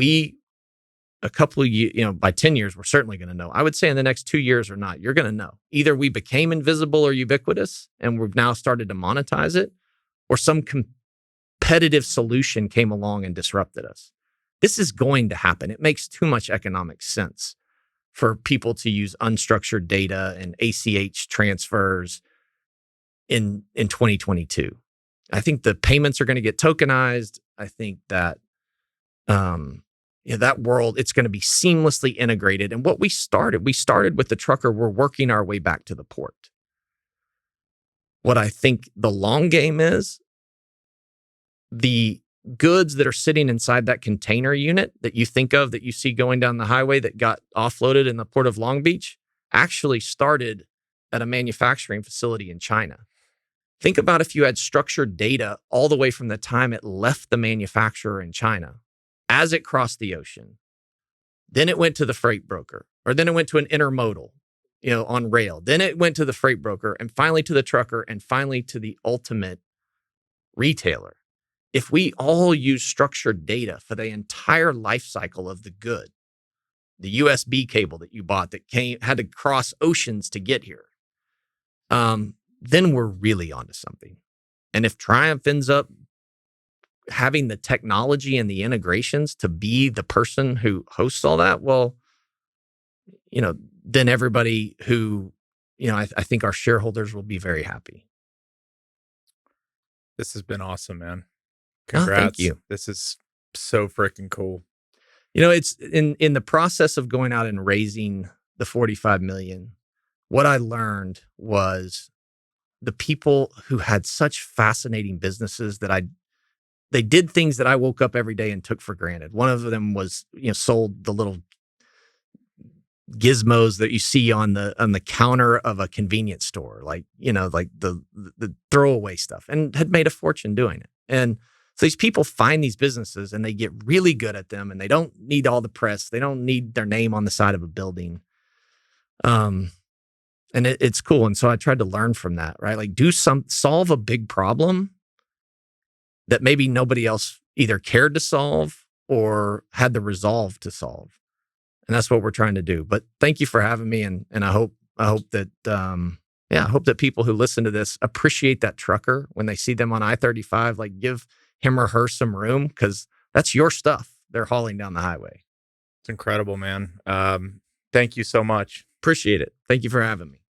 a couple of years, by 10 years, we're certainly going to know. I would say in the next 2 years or not, you're going to know. Either we became invisible or ubiquitous and we've now started to monetize it, or some competitive solution came along and disrupted us. This is going to happen. It makes too much economic sense for people to use unstructured data and ACH transfers in 2022. I think the payments are going to get tokenized. I think that that world, it's going to be seamlessly integrated. And what we started with the trucker, we're working our way back to the port. What I think the long game is, the goods that are sitting inside that container unit that you think of, that you see going down the highway that got offloaded in the port of Long Beach, actually started at a manufacturing facility in China. Think about if you had structured data all the way from the time it left the manufacturer in China, as it crossed the ocean, then it went to the freight broker, or then it went to an intermodal, on rail. Then it went to the freight broker and finally to the trucker and finally to the ultimate retailer. If we all use structured data for the entire life cycle of the good, the USB cable that you bought that had to cross oceans to get here, then we're really onto something. And if Triumph ends up having the technology and the integrations to be the person who hosts all that, well, then everybody who, I think our shareholders will be very happy. This has been awesome, man. Oh, thank Congrats. you. This is so freaking cool. It's in the process of going out and raising the 45 million. What I learned was the people who had such fascinating businesses that they did things that I woke up every day and took for granted. One of them was, sold the little gizmos that you see on the counter of a convenience store, like the throwaway stuff, and had made a fortune doing it. And so these people find these businesses and they get really good at them, and they don't need all the press. They don't need their name on the side of a building. And it's cool. And so I tried to learn from that, right? Like solve a big problem that maybe nobody else either cared to solve or had the resolve to solve. And that's what we're trying to do. But thank you for having me. And I hope that, I hope that people who listen to this appreciate that trucker when they see them on I-35, like give him or her some room, because that's your stuff they're hauling down the highway. It's incredible, man. Thank you so much. Appreciate it. Thank you for having me.